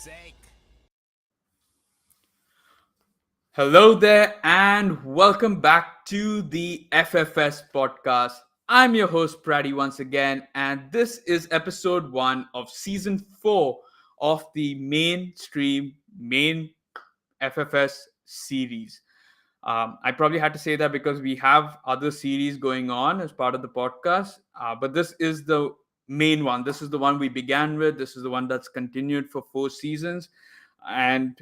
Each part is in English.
sake. Hello there, and welcome back to the FFS podcast. I'm your host, Praddy, once again, and this is episode 1 of season 4 of the main FFS series. I probably had to say that because we have other series going on as part of the podcast, but this is the main one. This is the one we began with. This is the one that's continued for 4 seasons. And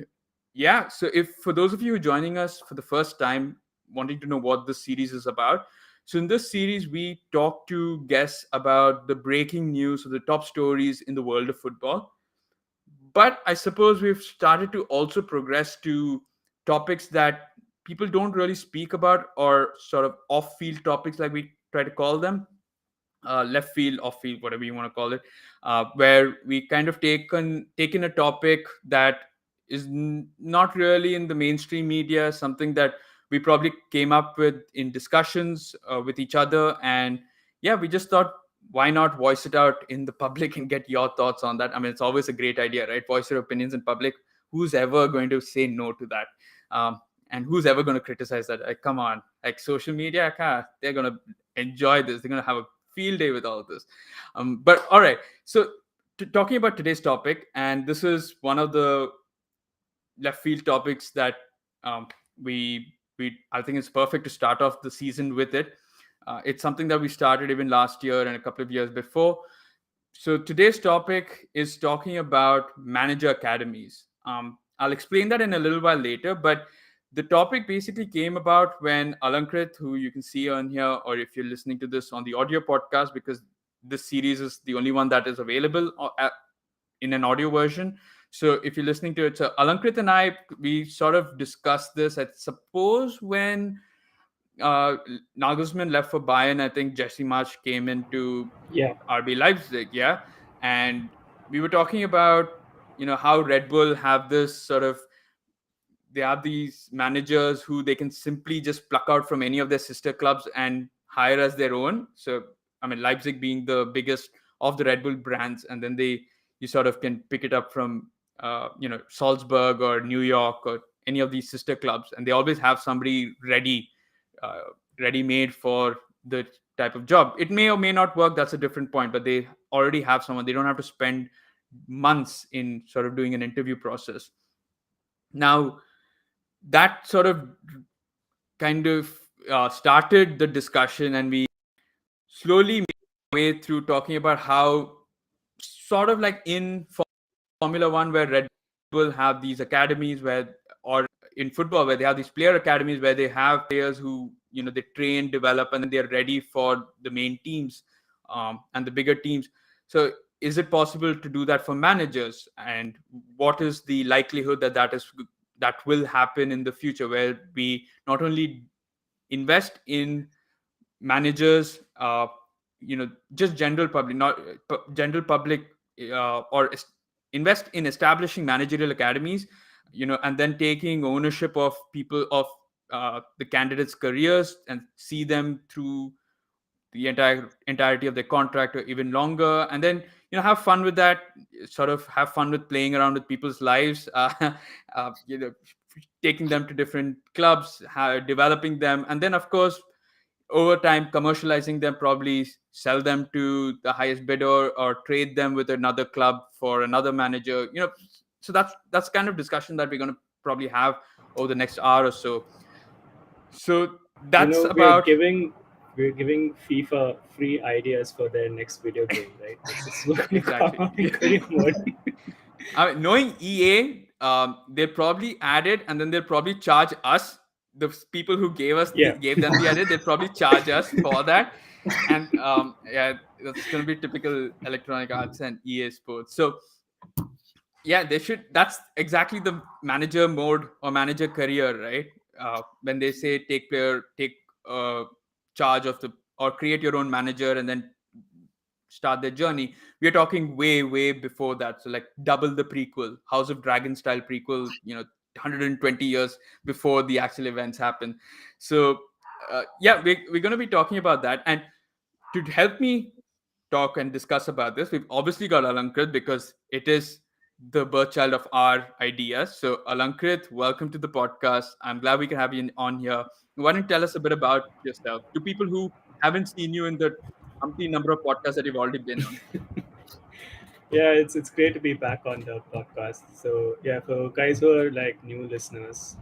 yeah, so if for those of you joining us for the first time, wanting to know what this series is about, so in this series, we talk to guests about the breaking news or the top stories in the world of football. But I suppose we've started to also progress to topics that people don't really speak about, or sort of off field topics, like we try to call them, left field, off field, whatever you want to call it, where we kind of taken a topic that is not really in the mainstream media, something that we probably came up with in discussions with each other. And yeah, we just thought, why not voice it out in the public and get your thoughts on that? I mean, it's always a great idea, right? Voice your opinions in public. Who's ever going to say no to that? And who's ever going to criticize that? Like, come on, like social media, they're going to enjoy this. They're going to have a field day with all of this. But all right, so talking about today's topic, and this is one of the left field topics that um, we I think it's perfect to start off the season with it. It's something that we started even last year and a couple of years before. So today's topic is talking about manager academies. I'll explain that in a little while later, but the topic basically came about when Alankrith, who you can see on here, or if you're listening to this on the audio podcast, because this series is the only one that is available in an audio version. So if you're listening to it, so Alankrith and I, we sort of discussed this. I suppose when uh, Nagelsmann left for Bayern, I think Jesse Marsch came into Yeah, RB Leipzig, yeah. And we were talking about, how Red Bull have this sort of, they have these managers who they can simply just pluck out from any of their sister clubs and hire as their own. So I mean, Leipzig being the biggest of the Red Bull brands, and then you sort of can pick it up from Salzburg or New York or any of these sister clubs, and they always have somebody uh, ready made for the type of job. It may or may not work, that's a different point, but they already have someone. They don't have to spend months in sort of doing an interview process. Now that sort of kind of started the discussion, and we slowly made our way through talking about how, sort of like in Formula One, where Red Bull have these academies, where, or in football, where they have these player academies, where they have players who, they train, develop, and then they're ready for the main teams and the bigger teams. So is it possible to do that for managers? And what is the likelihood that will happen in the future, where we not only invest in managers, just general public, not general public, or invest in establishing managerial academies, and then taking ownership of people, of the candidates' careers, and see them through the entirety of their contract or even longer, and then have fun with that, sort of have fun with playing around with people's lives, uh, you know taking them to different clubs, developing them, and then of course over time commercializing them, probably sell them to the highest bidder or trade them with another club for another manager. So that's kind of discussion that we're going to probably have over the next hour or so. So you that's know, about we're giving FIFA free ideas for their next video game, right? This is what you exactly. I mean, knowing EA, they'll probably add it, and then they'll probably charge us, the people who Yeah, gave them the idea. They'll probably charge us for that, and yeah, that's going to be typical Electronic Arts and EA Sports. So yeah, they should. That's exactly the manager mode or manager career, right? When they say take uh, charge of the, or create your own manager and then start their journey, we're talking way before that. So like double the prequel, House of Dragon style prequel, 120 years before the actual events happen. So yeah, we're going to be talking about that. And to help me talk and discuss about this, we've obviously got Alankrith, because it is the birth child of our ideas. So, Alankrith, welcome to the podcast. I'm glad we can have you on here. Why don't you tell us a bit about yourself to people who haven't seen you in the umpteen number of podcasts that you've already been on? Yeah, it's great to be back on the podcast. So yeah, for guys who are like new listeners,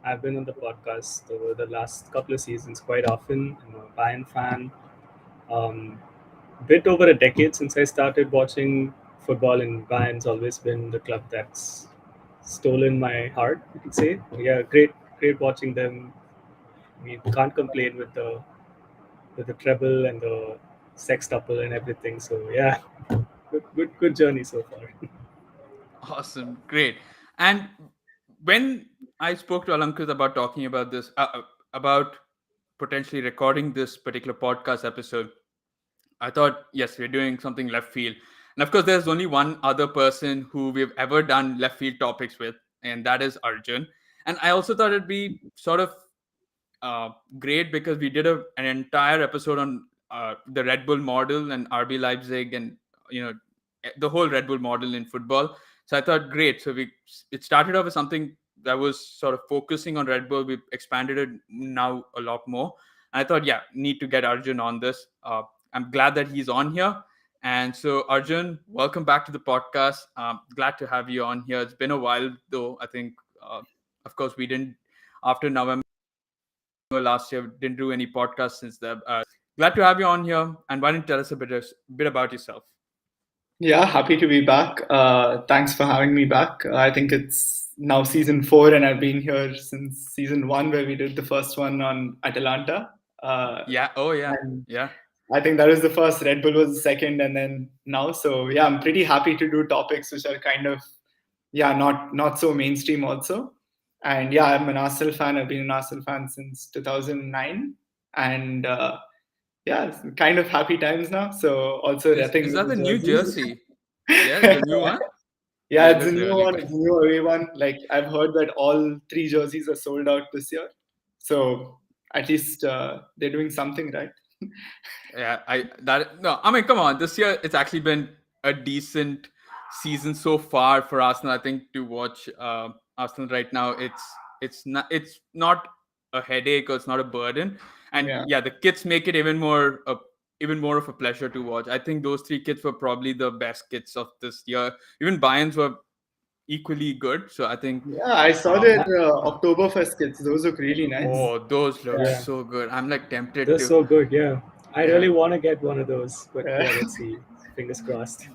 I've been on the podcast over the last couple of seasons quite often. I'm a Bayern fan. Um, Bit over a decade since I started watching football, and Bayern's always been the club that's stolen my heart. You could say, yeah, great watching them. We can't complain with the treble and the sextuple and everything. So yeah, good journey so far. Awesome, great. And when I spoke to Alankrith about talking about this, about potentially recording this particular podcast episode, I thought, yes, we're doing something left field. And of course, there's only one other person who we've ever done left field topics with, and that is Arjun. And I also thought it'd be sort of uh, great because we did an entire episode on the Red Bull model and RB Leipzig and you know the whole Red Bull model in football. So I thought great. So we it started off as something that was sort of focusing on Red Bull. We expanded it now a lot more. And I thought, yeah, need to get Arjun on this. I'm glad that he's on here. And so Arjun, welcome back to the podcast. Glad to have you on here. It's been a while though. I think, of course, we didn't after November last year. Didn't do any podcasts since then. Glad to have you on here. And why don't you tell us a bit about yourself? Yeah, happy to be back. Thanks for having me back. I think it's now season 4, and I've been here since season 1, where we did the first one on Atalanta. Uh, Yeah. Oh, yeah. and Yeah. I think that was the first. Red Bull was the second, and then now. So yeah, I'm pretty happy to do topics which are kind of not so mainstream also. And yeah, I'm an Arsenal fan. I've been an Arsenal fan since 2009, and yeah, it's kind of happy times now. So also Is repping that the the new jerseys. jersey? Yeah, the new one. Yeah, Yeah, it it's a looks new really one. good. It's a new away one. Like I've heard that all 3 jerseys are sold out this year. So at least they're doing something right. Yeah, I that no, I mean, come on. This year, it's actually been a decent season so far for Arsenal. I think to watch Arsenal right now, it's not a headache or it's not a burden. And Yeah, yeah, the kits make it even more of a pleasure to watch. I think those three kits were probably the best kits of this year. Even Bayern's were equally good. So I think yeah. I saw um, their Uh, Oktoberfest kits. Those look really nice. oh, those look yeah, so good. I'm like tempted they're to. so good. Yeah, I Yeah. really want to get one of those, but Yeah, yeah, let's see. Fingers crossed.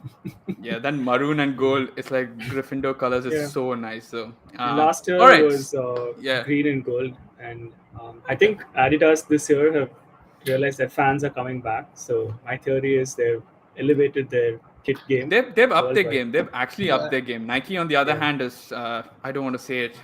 Yeah, then maroon and gold. It's like Gryffindor colors. It's Yeah, so nice. So, last all year right. was Yeah, green and gold, and I think Adidas this year have realized that fans are coming back. So my theory is they've elevated their kit game they've upped their worldwide. game. They've actually upped yeah, their game. Nike, on the other Yeah, hand, is I don't want to say it.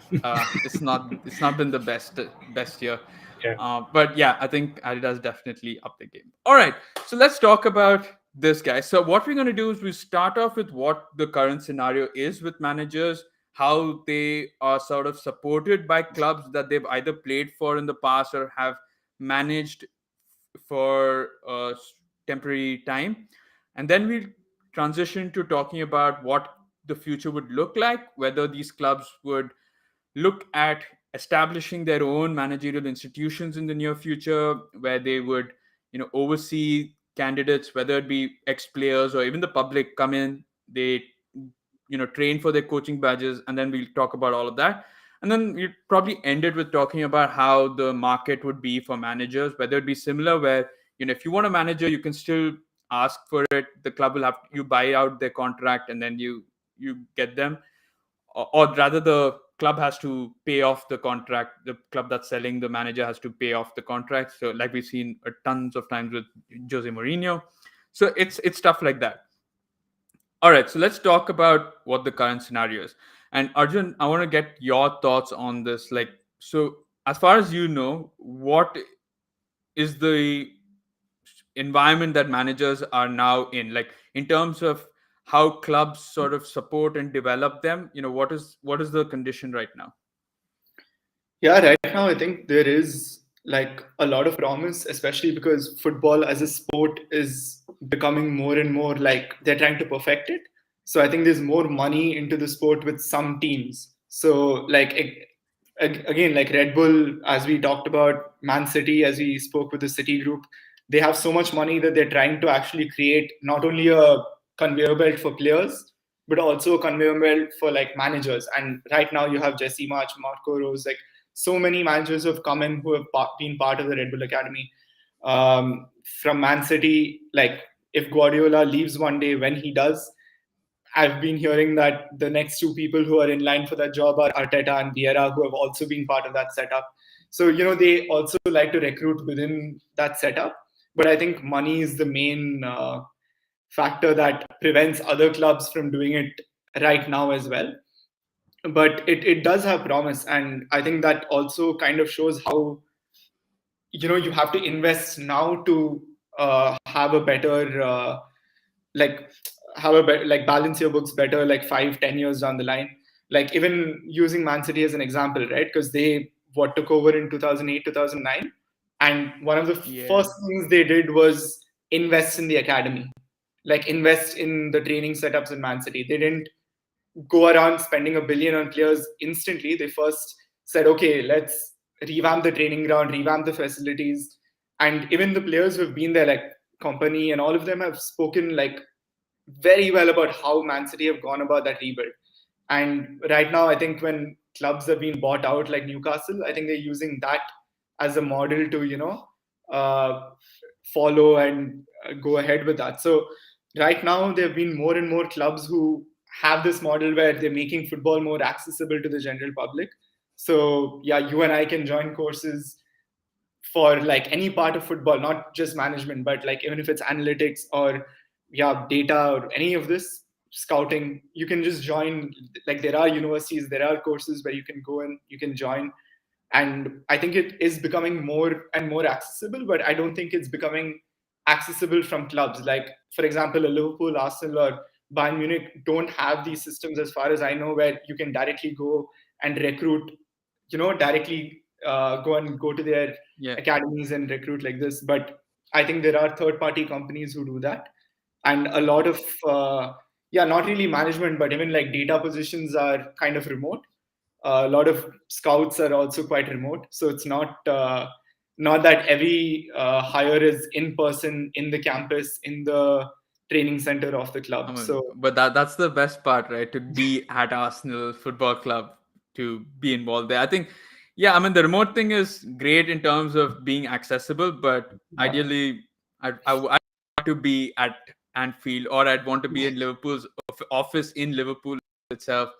It's not been the best year. yeah. But yeah, I think Adidas definitely upped the game. All right, so let's talk about this guy. So what we're going to do is we start off with what the current scenario is with managers, how they are sort of supported by clubs that they've either played for in the past or have managed for a temporary time, and then we'll transition to talking about what the future would look like, whether these clubs would look at establishing their own managerial institutions in the near future where they would oversee candidates, whether it be ex players or even the public come in, they train for their coaching badges, and then we'll talk about all of that. And then we'll probably end it with talking about how the market would be for managers, whether it be similar where if you want a manager, you can still ask for it, the club will have you buy out their contract and then you get them, or rather the club has to pay off the contract, the club that's selling the manager has to pay off the contract, so like we've seen tons of times with Jose Mourinho. So it's stuff like that. All right, so let's talk about what the current scenario is. And Arjun, I want to get your thoughts on this. Like, so as far as you know, what is the environment that managers are now in? Like, in terms of how clubs sort of support and develop them, what is the condition right now? yeah. Right now, I think there is like a lot of promise, especially because football as a sport is becoming more and more like they're trying to perfect it. So I think there's more money into the sport with some teams. So like again, like Red Bull, as we talked about, Man City, as we spoke with the City Group, they have so much money that they're trying to actually create not only a conveyor belt for players, but also a conveyor belt for like managers. And right now you have Jesse March, Marco Rose, like so many managers who have come in who have been part of the Red Bull Academy. From Man City, like if Guardiola leaves one day, when he does, I've been hearing that the next two people who are in line for that job are Arteta and Vieira, who have also been part of that setup. So, they also like to recruit within that setup. But I think money is the main factor that prevents other clubs from doing it right now as well. But it does have promise. And I think that also kind of shows how, you have to invest now to have a better like like balance your books better like 5-10 years down the line. Like even using Man City as an example, right? Because they what took over in 2008 2009, and one of the Yeah. first things they did was invest in the academy, like invest in the training setups in Man City. They didn't go around spending a billion on players instantly. They first said, okay, let's revamp the training ground, revamp the facilities. And even the players who've been there, like Company and all of them, have spoken like very well about how Man City have gone about that rebuild. And right now, I think when clubs have been bought out, like Newcastle, I think they're using that as a model to, uh, follow and go ahead with that. So right now, there have been more and more clubs who have this model where they're making football more accessible to the general public. So yeah, you and I can join courses for like any part of football, not just management, but like even if it's analytics or yeah, data or any of this scouting, you can just join. Like there are universities, there are courses where you can go and you can join. And I think it is becoming more and more accessible, but I don't think it's becoming accessible from clubs. Like for example, a Liverpool, Arsenal, or Bayern Munich don't have these systems, as far as I know, where you can directly go and recruit, directly go to their Yeah. academies and recruit like this. But I think there are third party companies who do that. And a lot of yeah, not really management, but even like data positions are kind of remote. A lot of scouts are also quite remote, so it's not that every hire is in person in the campus in the training center of the I club. mean, So but that's the best part, right? To be at Arsenal Football Club, to be involved there. I think, yeah, I mean, the remote thing is great in terms of being accessible, but yeah. ideally, I want to be at Anfield, or I'd want to be in Liverpool's office in Liverpool itself,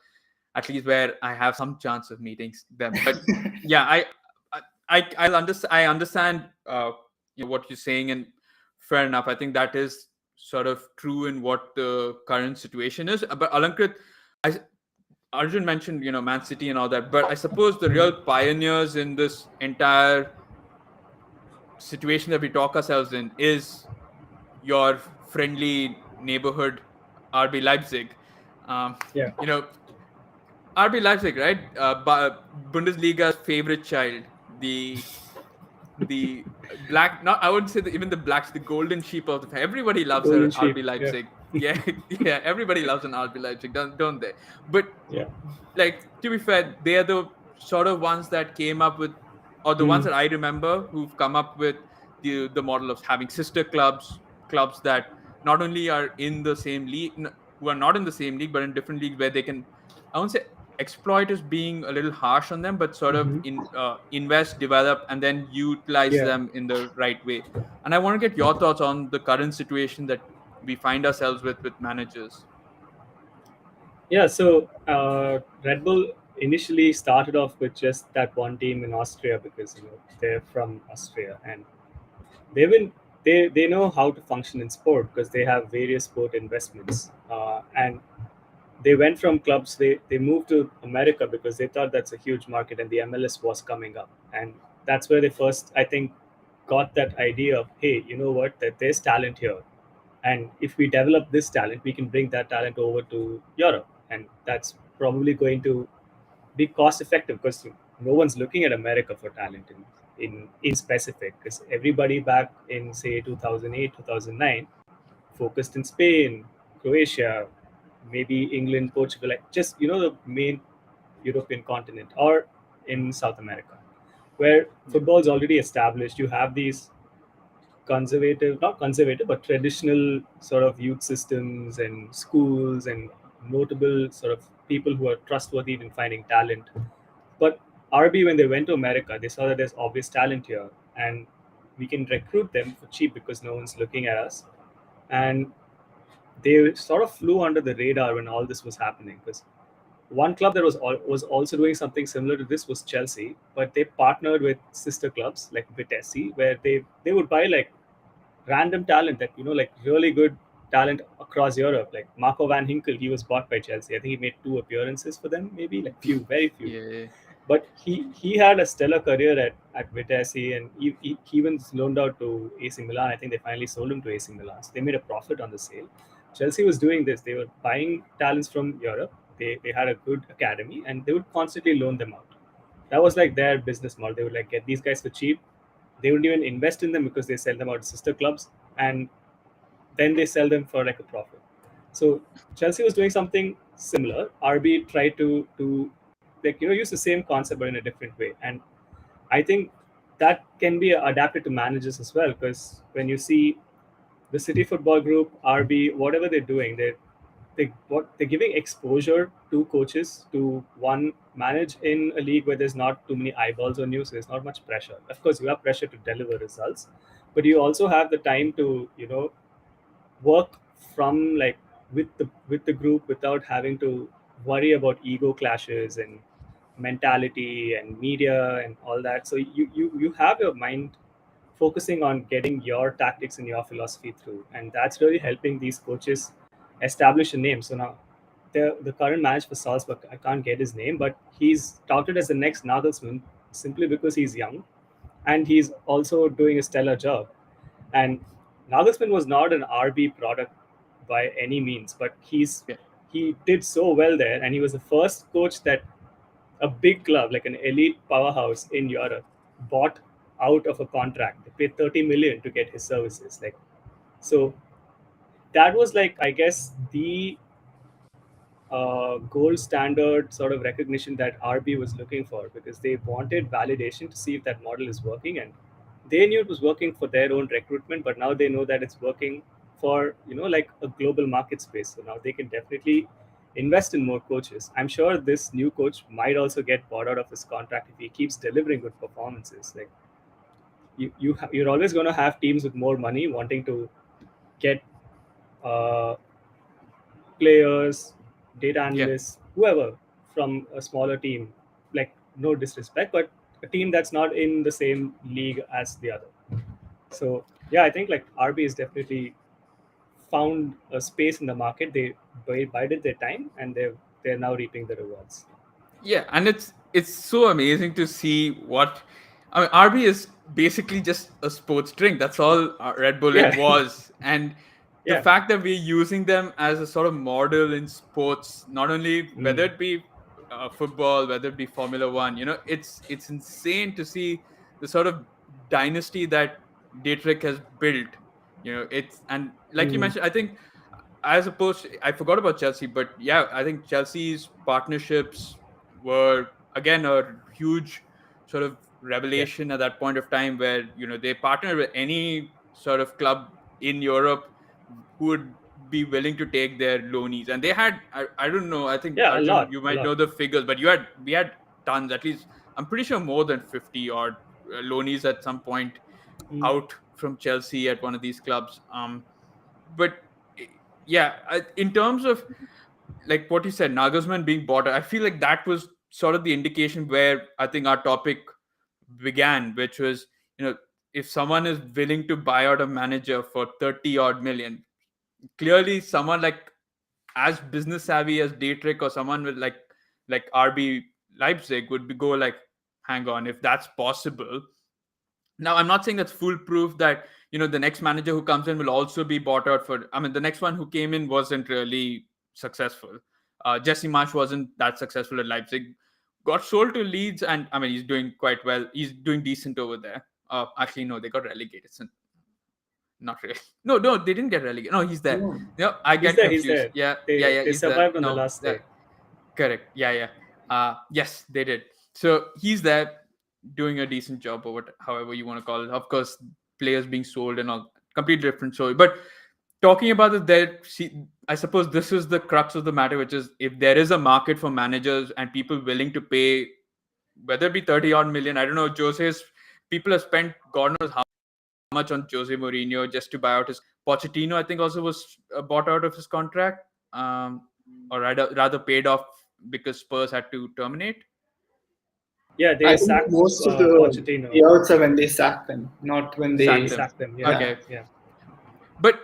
at least where I have some chance of meeting them. But yeah, I understand what you're saying, and fair enough. I think that is sort of true in what the current situation is. But Alankrit, I Arjun mentioned Man City and all that, but I suppose the real pioneers in this entire situation that we talk ourselves in is your friendly neighborhood RB Leipzig. Um, Yeah. you know, RB Leipzig, right? Bundesliga's favorite child, the black. Not I wouldn't say even the blacks, the golden sheep of the. Everybody loves Golden a sheep. RB Yeah. Leipzig. Yeah, yeah. Everybody loves an RB Leipzig, don't they? But Yeah. like, to be fair, they are the sort of ones that came up with, or the ones Mm. that I remember who've come up with the model of having sister clubs that not only are in the same league, who are not in the same league, but in different leagues where they can, I won't say exploit is being a little harsh on them, but sort of Mm-hmm. invest, develop, and then utilize Yeah. them in the right way. And I want to get your thoughts on the current situation that we find ourselves with managers. Yeah. So Red Bull initially started off with just that one team in Austria because they're from Austria, and they've been they know how to function in sport because they have various sport investments, and they went from clubs. They moved to America because they thought that's a huge market and the MLS was coming up, and that's where they first, I think, got that idea of, hey, you know what, that there's talent here, and if we develop this talent, we can bring that talent over to Europe, and that's probably going to be cost effective because no one's looking at America for talent in specific, because everybody back in say 2008 2009 focused in Spain, Croatia, maybe England, Portugal, like just the main European continent, or in South America, where Yeah. football is already established. You have these conservative, not conservative, but traditional sort of youth systems and schools and notable sort of people who are trustworthy in finding talent. But RB, when they went to America, they saw that there's obvious talent here, and we can recruit them for cheap because no one's looking at us. And they sort of flew under the radar when all this was happening, because one club that was also doing something similar to this was Chelsea, but they partnered with sister clubs like Vitesse, where they would buy like random talent, that like really good talent across Europe. Like Marco van Hinkel, he was bought by Chelsea. I think he made two appearances for them, maybe like few, very few. Yeah. But he had a stellar career at Vitesse, and he even loaned out to AC Milan. I think they finally sold him to AC Milan. So they made a profit on the sale. Chelsea was doing this. They were buying talents from Europe. They had a good academy, and they would constantly loan them out. That was like their business model. They would like get these guys for cheap. They wouldn't even invest in them because they sell them out to sister clubs, and then they sell them for like a profit. So Chelsea was doing something similar. RB tried to like use the same concept but in a different way, and I think that can be adapted to managers as well, because when you see the City Football Group, RB, whatever they're doing, they're giving exposure to coaches to one manage in a league where there's not too many eyeballs on you, so there's not much pressure. Of course, you have pressure to deliver results, but you also have the time to work from like with the group without having to worry about ego clashes and mentality and media and all that. So you have your mind focusing on getting your tactics and your philosophy through, and that's really helping these coaches establish a name. So now the current manager for Salzburg, I can't get his name, but he's touted as the next Nagelsmann simply because he's young, and he's also doing a stellar job. And Nagelsmann was not an RB product by any means, but Yeah. he did so well there, and he was the first coach that a big club like an elite powerhouse in Europe bought out of a contract. They paid 30 million to get his services. Like, so that was like, I guess, the gold standard sort of recognition that RB was looking for, because they wanted validation to see if that model is working, and they knew it was working for their own recruitment, but now they know that it's working for like a global market space. So now they can definitely invest in more coaches. I'm sure this new coach might also get bought out of his contract if he keeps delivering good performances. Like you're always going to have teams with more money wanting to get uh, players, data Yeah. analysts, whoever from a smaller team. Like, no disrespect, but a team that's not in the same league as the other. So yeah, I think like RB is definitely found a space in the market. They bided their time, and they're now reaping the rewards. Yeah, and it's so amazing to see what I mean. RB is basically just a sports drink. That's all Red Bull it Yeah, was, and the yeah. fact that we're using them as a sort of model in sports, not only whether Mm. it be football, whether it be Formula One, it's insane to see the sort of dynasty that Dietrich has built. It's and like you Mm. mentioned, I think as opposed I forgot about Chelsea, but yeah, I think Chelsea's partnerships were again a huge sort of Yeah. revelation at that point of time, where they partnered with any sort of club in Europe who would be willing to take their loanees. And they had I don't know, I think Yeah, a Arjun, lot, you a might lot. know the figures, but we had tons, at least I'm pretty sure more than 50 odd loanees at some point Mm. out from Chelsea at one of these clubs. But yeah, in terms of like what you said, Nagelsmann being bought, I feel like that was sort of the indication where I think our topic began, which was, if someone is willing to buy out a manager for 30 odd million, clearly someone like as business savvy as Dietrich or someone with like RB Leipzig would be go like, hang on, if that's possible. Now, I'm not saying that's foolproof that the next manager who comes in will also be bought out for. I mean, the next one who came in wasn't really successful. Jesse Marsh wasn't that successful at Leipzig. Got sold to Leeds, and I mean, he's doing quite well. He's doing decent over there. Actually, no, they got relegated. So not really. No, they didn't get relegated. No, he's there. No. No, I He's get there. He's confused. there. Yeah, yeah, They yeah. they He's there. survived on the No, last day. correct. Yeah, yeah. Yes, they did. So he's there doing a decent job, or however you want to call it. Of course, players being sold and all, completely different story. But talking about it, there, see, I suppose this is the crux of the matter, which is if there is a market for managers and people willing to pay, whether it be 30 odd million, I don't know, Jose's people have spent God knows how much on Jose Mourinho just to buy out his Pochettino. I think also was bought out of his contract, or rather paid off because Spurs had to terminate. Yeah, I they think sacked most of the Pochettino. payouts are when they sack them, not when Sacked They they. him. sacked them. Yeah, Yeah. Okay, yeah. but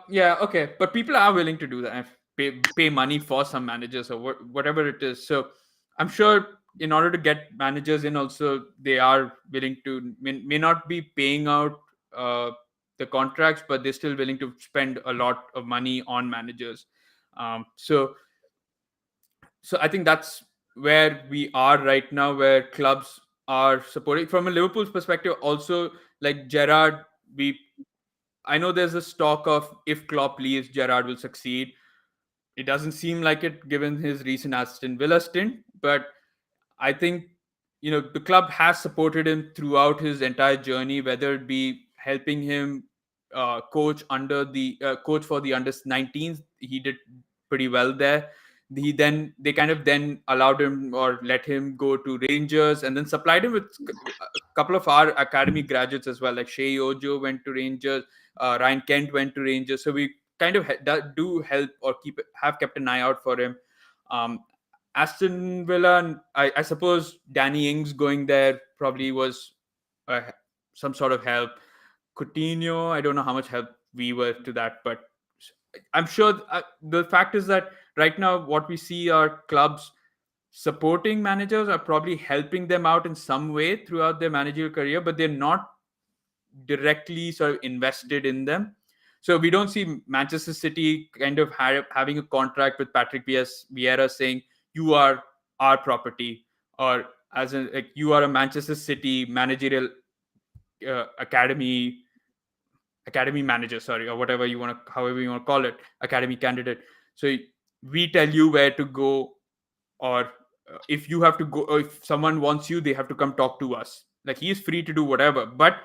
yeah, okay, but people are willing to do that, pay money for some managers or whatever it is. So I'm sure in order to get managers in, also they are willing to may not be paying out uh, the contracts, but they're still willing to spend a lot of money on managers. So I think that's where we are right now, where clubs are supporting from a Liverpool's perspective. Also, like Gerrard, we I know there's a talk of if Klopp leaves, Gerrard will succeed. It doesn't seem like it given his recent Aston Villa stint, but I think the club has supported him throughout his entire journey, whether it be helping him coach for the under 19s. He did pretty well there. They kind of then allowed him or let him go to Rangers, and then supplied him with a couple of our academy graduates as well, like Shea Ojo went to Rangers, Ryan Kent went to Rangers. So we kind of do help or have kept an eye out for him. Um, Aston Villa, and I suppose Danny Ings going there probably was uh, some sort of help. Coutinho, I don't know how much help we were to that, but I'm sure the fact is that right now what we see are clubs supporting managers, are probably helping them out in some way throughout their managerial career, but they're not directly sort of invested in them. So we don't see Manchester City kind of having a contract with Patrick Vieira saying you are our property, or as in like you are a Manchester City managerial academy manager, sorry, or whatever you want to, however you want to call it, academy candidate. So we tell you where to go, or if you have to go, or if someone wants you, they have to come talk to us. Like he is free to do whatever. But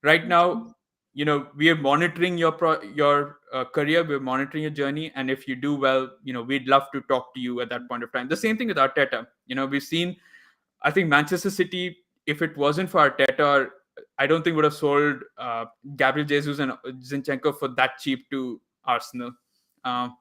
right now, we are monitoring your career, we're monitoring your journey, and if you do well, we'd love to talk to you at that point of time. The same thing with Arteta. We've seen, I think Manchester City, if it wasn't for Arteta, I don't think would have sold Gabriel Jesus and Zinchenko for that cheap to Arsenal. um,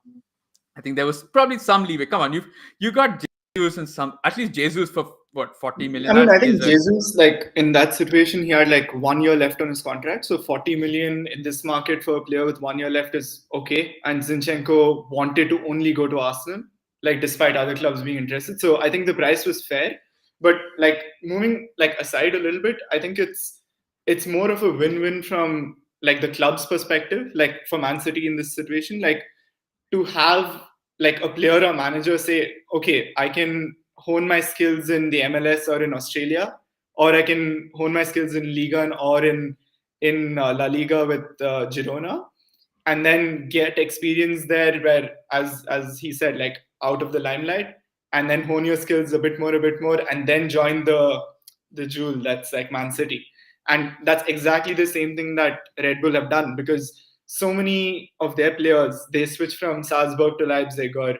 I think there was probably some leeway. Come on, you got Jesus and some, at least Jesus for what, 40 million. I mean, That I is think a Jesus, like in that situation, he had like 1 year left on his contract. So 40 million in this market for a player with 1 year left is okay. And Zinchenko wanted to only go to Arsenal, like despite other clubs being interested. So I think the price was fair. But like moving like aside a little bit, I think it's more of a win-win from like the club's perspective. Like for Man City in this situation, like to have like a player or manager say, okay, I can hone my skills in the MLS or in Australia, or I can hone my skills in Liga or in La Liga with Girona, and then get experience there where, as he said, like out of the limelight, and then hone your skills a bit more, and then join the jewel that's like Man City. And that's exactly the same thing that Red Bull have done, because so many of their players, they switch from Salzburg to Leipzig, or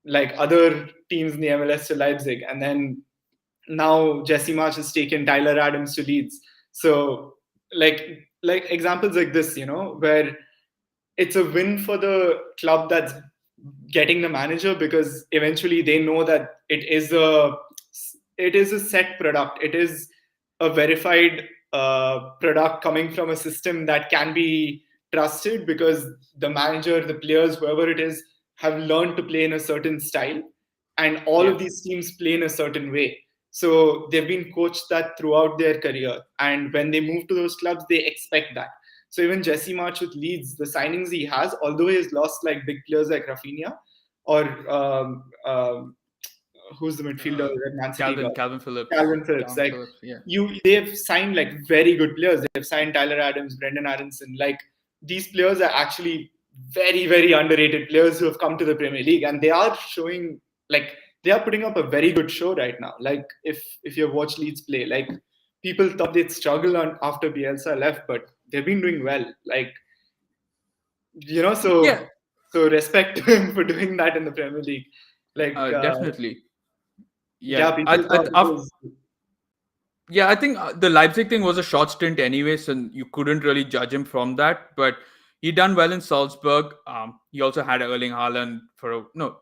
like other teams in the MLS to Leipzig, and then now Jesse March has taken Tyler Adams to Leeds. So like examples like this, where it's a win for the club that's getting the manager, because eventually they know that it is a set product. It is a verified product coming from a system that can be trusted, because the manager, the players, whoever it is, have learned to play in a certain style, and all yeah, of these teams play in a certain way. So they've been coached that throughout their career, and when they move to those clubs, they expect that. So even Jesse March with Leeds, the signings he has, although he has lost like big players like Rafinha, or who's the midfielder uh, that Man City got, Calvin Phillips, Calvin Phillips. Calvin Like Phillips, yeah, they've signed like very good players. They've signed Tyler Adams, Brendan Aronson. Like these players are actually very, very underrated players who have come to the Premier League, and they are showing, like, they are putting up a very good show right now. Like, if you've watched Leeds play, like, people thought they'd struggle on after Bielsa left, but they've been doing well. Like, Yeah, so respect to him for doing that in the Premier League. Like, definitely. yeah, Yeah, people thought it was. yeah, I think the Leipzig thing was a short stint anyways, and you couldn't really judge him from that. But he done well in Salzburg. He also had Erling Haaland for no.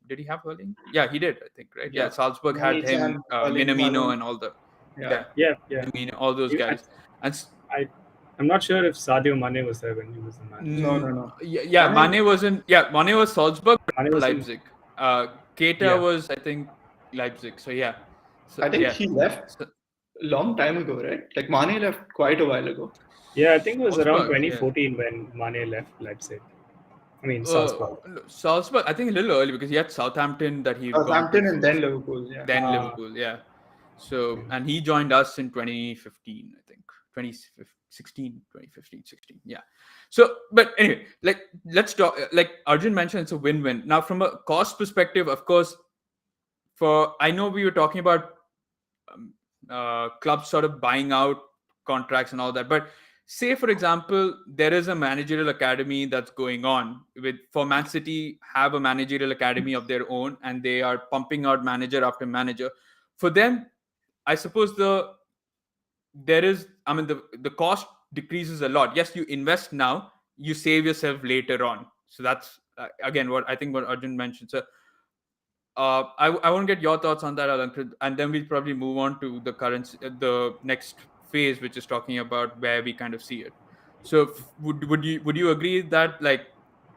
Did he have Erling? Yeah, he did. I think right. Yeah, Yeah, Salzburg had Mane him, Chan, Erling Minamino, Haaland. and all the Yeah. yeah, Yeah, yeah. Minamino, all those I, guys. And I I'm not sure if Sadio Mane was there when he was the manager. No, no, no. yeah, Mane, Mane wasn't. Yeah, Mane was Salzburg, but Mane not was in. Leipzig. Keita Yeah, was, I think, Leipzig. So yeah, so I think yeah. he left So, a long time ago, right? Like Mane left quite a while ago. yeah. I think it was around Salzburg, yeah. 2014 when Mane left Leipzig. I mean Uh, Salzburg. no, Salzburg, I think a little early because he had Southampton that he'd gone to Southampton and then first, Liverpool. Yeah. then Ah, Liverpool, yeah. So, okay. and he joined us in 2015, I think, 2016, 2015, 16, yeah. So, but anyway, like, let's talk, like Arjun mentioned, it's a win-win. Now, from a cost perspective, of course, I know we were talking about um, clubs sort of buying out contracts and all that. But say, for example, there is a managerial academy that's going on with for Man City have a managerial academy of their own, and they are pumping out manager after manager. For them, I suppose there is, I mean, the cost decreases a lot. Yes, you invest now, you save yourself later on. So that's again what I think what Arjun mentioned. So I want to get your thoughts on that, Alankrith, and then we'll probably move on to the next phase, which is talking about where we kind of see it. So, would you agree that like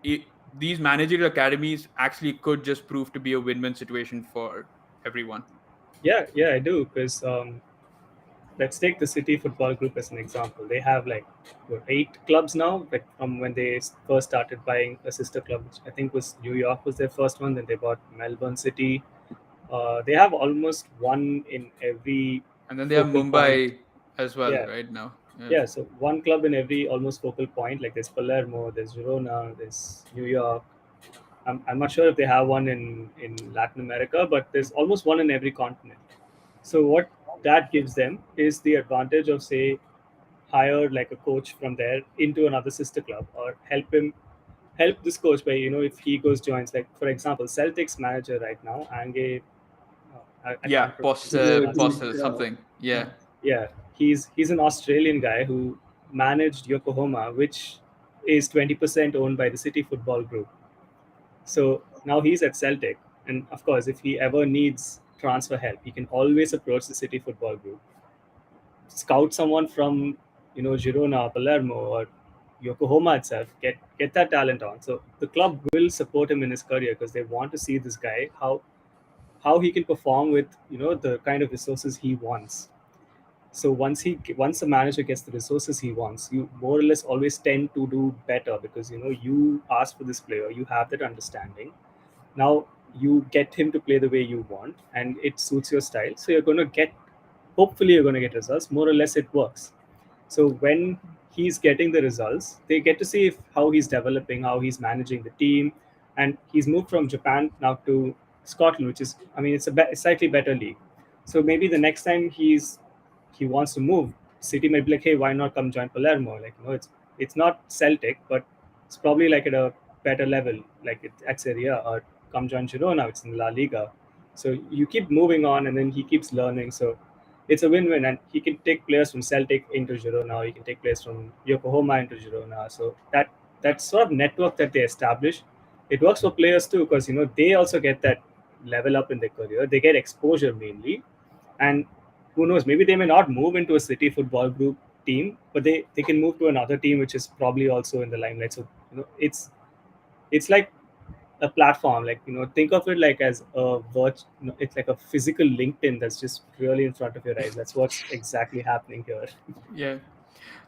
it, these managerial academies actually could just prove to be a win-win situation for everyone? Yeah, yeah, I do because let's take the City Football Group as an example. They have like what, 8 clubs now. Like from when they first started buying a sister club, which I think was New York was their first one. Then they bought Melbourne City. They have almost one in every And then they have focal point. Mumbai as well, Yeah, right now. Yeah, yeah. So one club in every almost focal point. Like there's Palermo, there's Girona, there's New York. I'm not sure if they have one in Latin America, but there's almost one in every continent. So what that gives them is the advantage of say hire like a coach from there into another sister club or help this coach by if he goes joins like for example Celtic's manager right now Ange I yeah, can't post pronounce his last name. something. Yeah, Yeah, he's an Australian guy who managed Yokohama, which is 20% owned by the City Football Group. So now he's at Celtic, and of course, if he ever needs transfer help, he can always approach the City Football Group, scout someone from Girona, Palermo, or Yokohama itself, get that talent on. So the club will support him in his career because they want to see this guy how he can perform with the kind of resources he wants. So once a manager gets the resources he wants, you more or less always tend to do better because you ask for this player, you have that understanding. Now you get him to play the way you want, and it suits your style. So hopefully you're going to get results. More or less, it works. So when he's getting the results, they get to see how he's developing, how he's managing the team, and he's moved from Japan now to Scotland, which is, I mean, it's a slightly better league. So maybe the next time he wants to move, City might be like, hey, why not come join Palermo? Like, it's not Celtic, but it's probably like at a better level, like at Serie A, or come join Girona, it's in La Liga. So you keep moving on, and then he keeps learning. So it's a win-win, and he can take players from Celtic into Girona, or he can take players from Yokohama into Girona. So that sort of network that they establish, it works for players too, because they also get that level up in their career. They get exposure mainly, and who knows, maybe they may not move into a City Football Group team, but they can move to another team which is probably also in the limelight. So it's like a platform, like think of it like as a it's like a physical LinkedIn that's just really in front of your eyes. That's what's exactly happening here. yeah.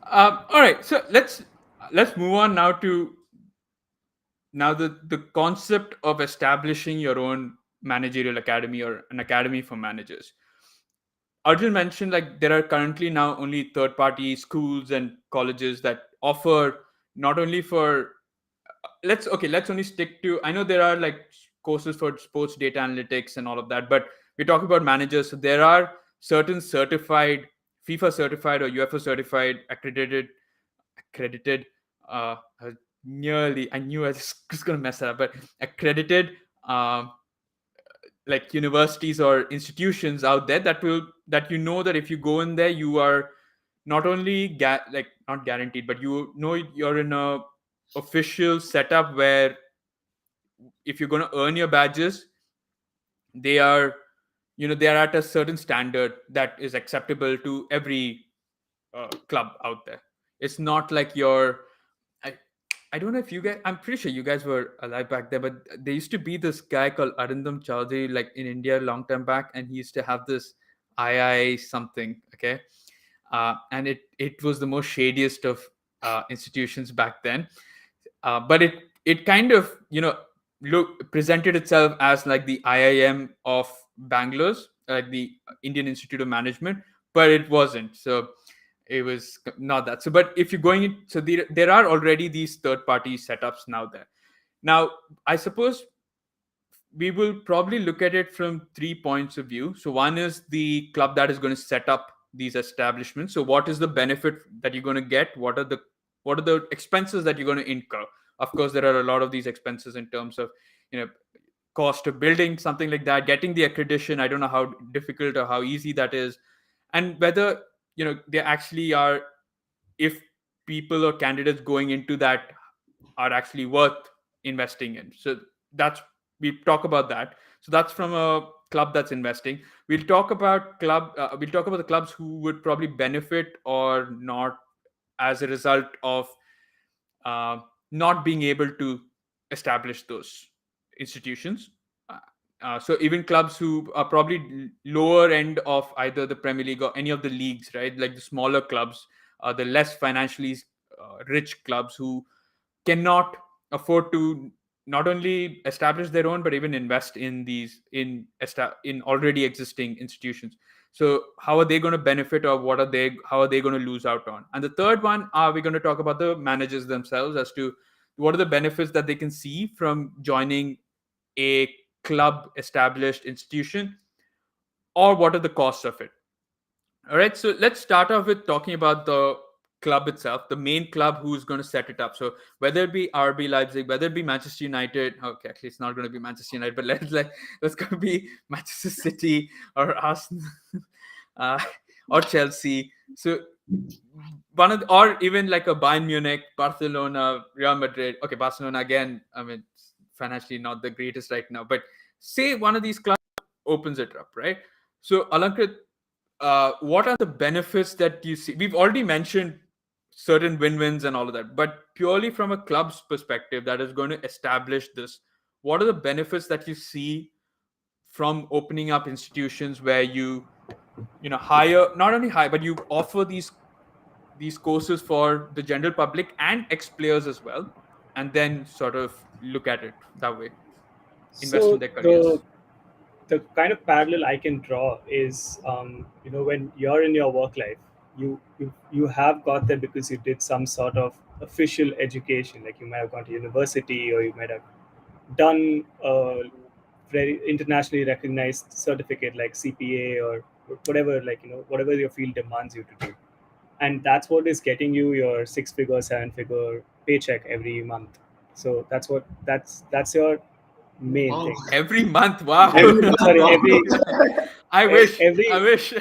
All right, so let's move on now to the concept of establishing your own managerial academy or an academy for managers. Arjun mentioned like there are currently now only third party schools and colleges that offer not only for let's only stick to, I know there are like courses for sports data analytics and all of that, but we're talking about managers. So there are certain certified, FIFA certified or UEFA certified accredited I nearly, I knew I was going to mess that up, but accredited um, like universities or institutions out there that will, that you know that if you go in there, you are not only like not guaranteed, but you know you're in a official setup where if you're going to earn your badges, they are, they are at a certain standard that is acceptable to every club out there. It's not like your, I, I don't know if you guys, I'm pretty sure you guys were alive back there, but there used to be this guy called Arindam Chaudhary, like in India, a long time back, and he used to have this II something, okay? And it was the most shadiest of institutions back then. But it kind of, presented itself as like the IIM of Bangalore's, like the Indian Institute of Management, but it wasn't. So it was not that. So but if you're going in, so there are already these third party setups now there. Now I suppose we will probably look at it from 3 points of view. So one is the club that is going to set up these establishments. So what is the benefit that you're going to get? What are the expenses that you're going to incur? Of course, there are a lot of these expenses in terms of, you know cost of building something like that, getting the accreditation. I don't know how difficult or how easy that is, and whether they actually are, if people or candidates going into that are actually worth investing in. So that's, we talk about that. So that's from a club that's investing. We'll talk about the clubs who would probably benefit or not as a result of uh, not being able to establish those institutions. So even clubs who are probably lower end of either the Premier League or any of the leagues, right? Like the smaller clubs, the less financially rich clubs who cannot afford to not only establish their own but even invest in these in already existing institutions. So how are they going to benefit, or how are they going to lose out on? And the third one, are we going to talk about the managers themselves as to what are the benefits that they can see from joining a club established institution, or what are the costs of it? All right, so let's start off with talking about the club itself, the main club who's going to set it up. So whether it be RB Leipzig, whether it be Manchester United, okay, actually it's not going to be Manchester United, but let's go be Manchester City or Arsenal, uh, or Chelsea. So or even like a Bayern Munich, Barcelona, Real Madrid. Okay, Barcelona again. I mean, financially not the greatest right now, but say one of these clubs opens it up, right? So Alankrit, what are the benefits that you see? We've already mentioned certain win-wins and all of that, but purely from a club's perspective that is going to establish this, what are the benefits that you see from opening up institutions where hire, not only hire, but you offer these courses for the general public and ex-players as well, and then sort of look at it that way, invest in So their careers. the kind of parallel I can draw is, when you're in your work life, you have got there because you did some sort of official education. Like you might have gone to university, or you might have done a very internationally recognized certificate like CPA or whatever, like whatever your field demands you to do, and that's what is getting you your six-figure, seven-figure paycheck every month. So that's your main Wow. thing. Every month, wow. Every, Every month, sorry, wow. I wish, I every wish.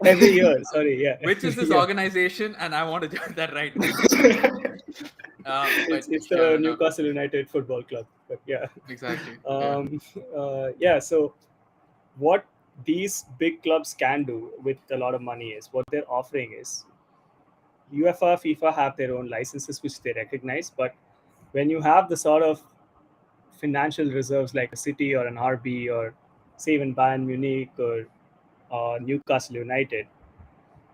every year. Sorry, yeah, Which is this yeah. organization? And I want to join that right now. But It's yeah, the no, Newcastle United Football Club. But yeah, exactly. Yeah. um, yeah. So what these big clubs can do with a lot of money is, what they're offering is, UEFA, FIFA have their own licenses which they recognize, but when you have the sort of financial reserves like a City or an RB, or say even Bayern Munich or Newcastle United,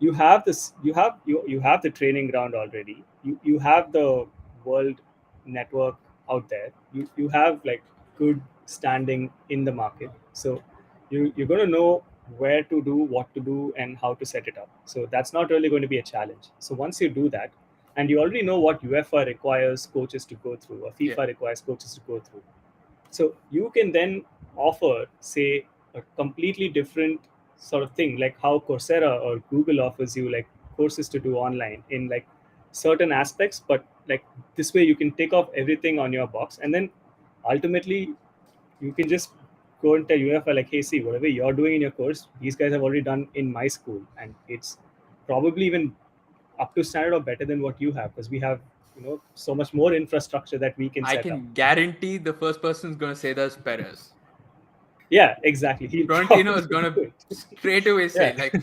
you have the training ground already. You have the world network out there. You have like good standing in the market. So you're going to know where to do, what to do, and how to set it up. So that's not really going to be a challenge. So once you do that, and you already know what UEFA requires coaches to go through, or Yeah. FIFA requires coaches to go through. So you can then offer, say, a completely different sort of thing, like how Coursera or Google offers you like courses to do online in like certain aspects, but like this way you can take off everything on your box, and then ultimately you can just go and tell UEFA like, hey, see, whatever you're doing in your course, these guys have already done in my school, and it's probably even up to standard or better than what you have, because we have, so much more infrastructure that we can I set up. can guarantee the first person is going to say that's Perez. Yeah, exactly. He'll Florentino is probably going do to it. straight away say, Yeah. like,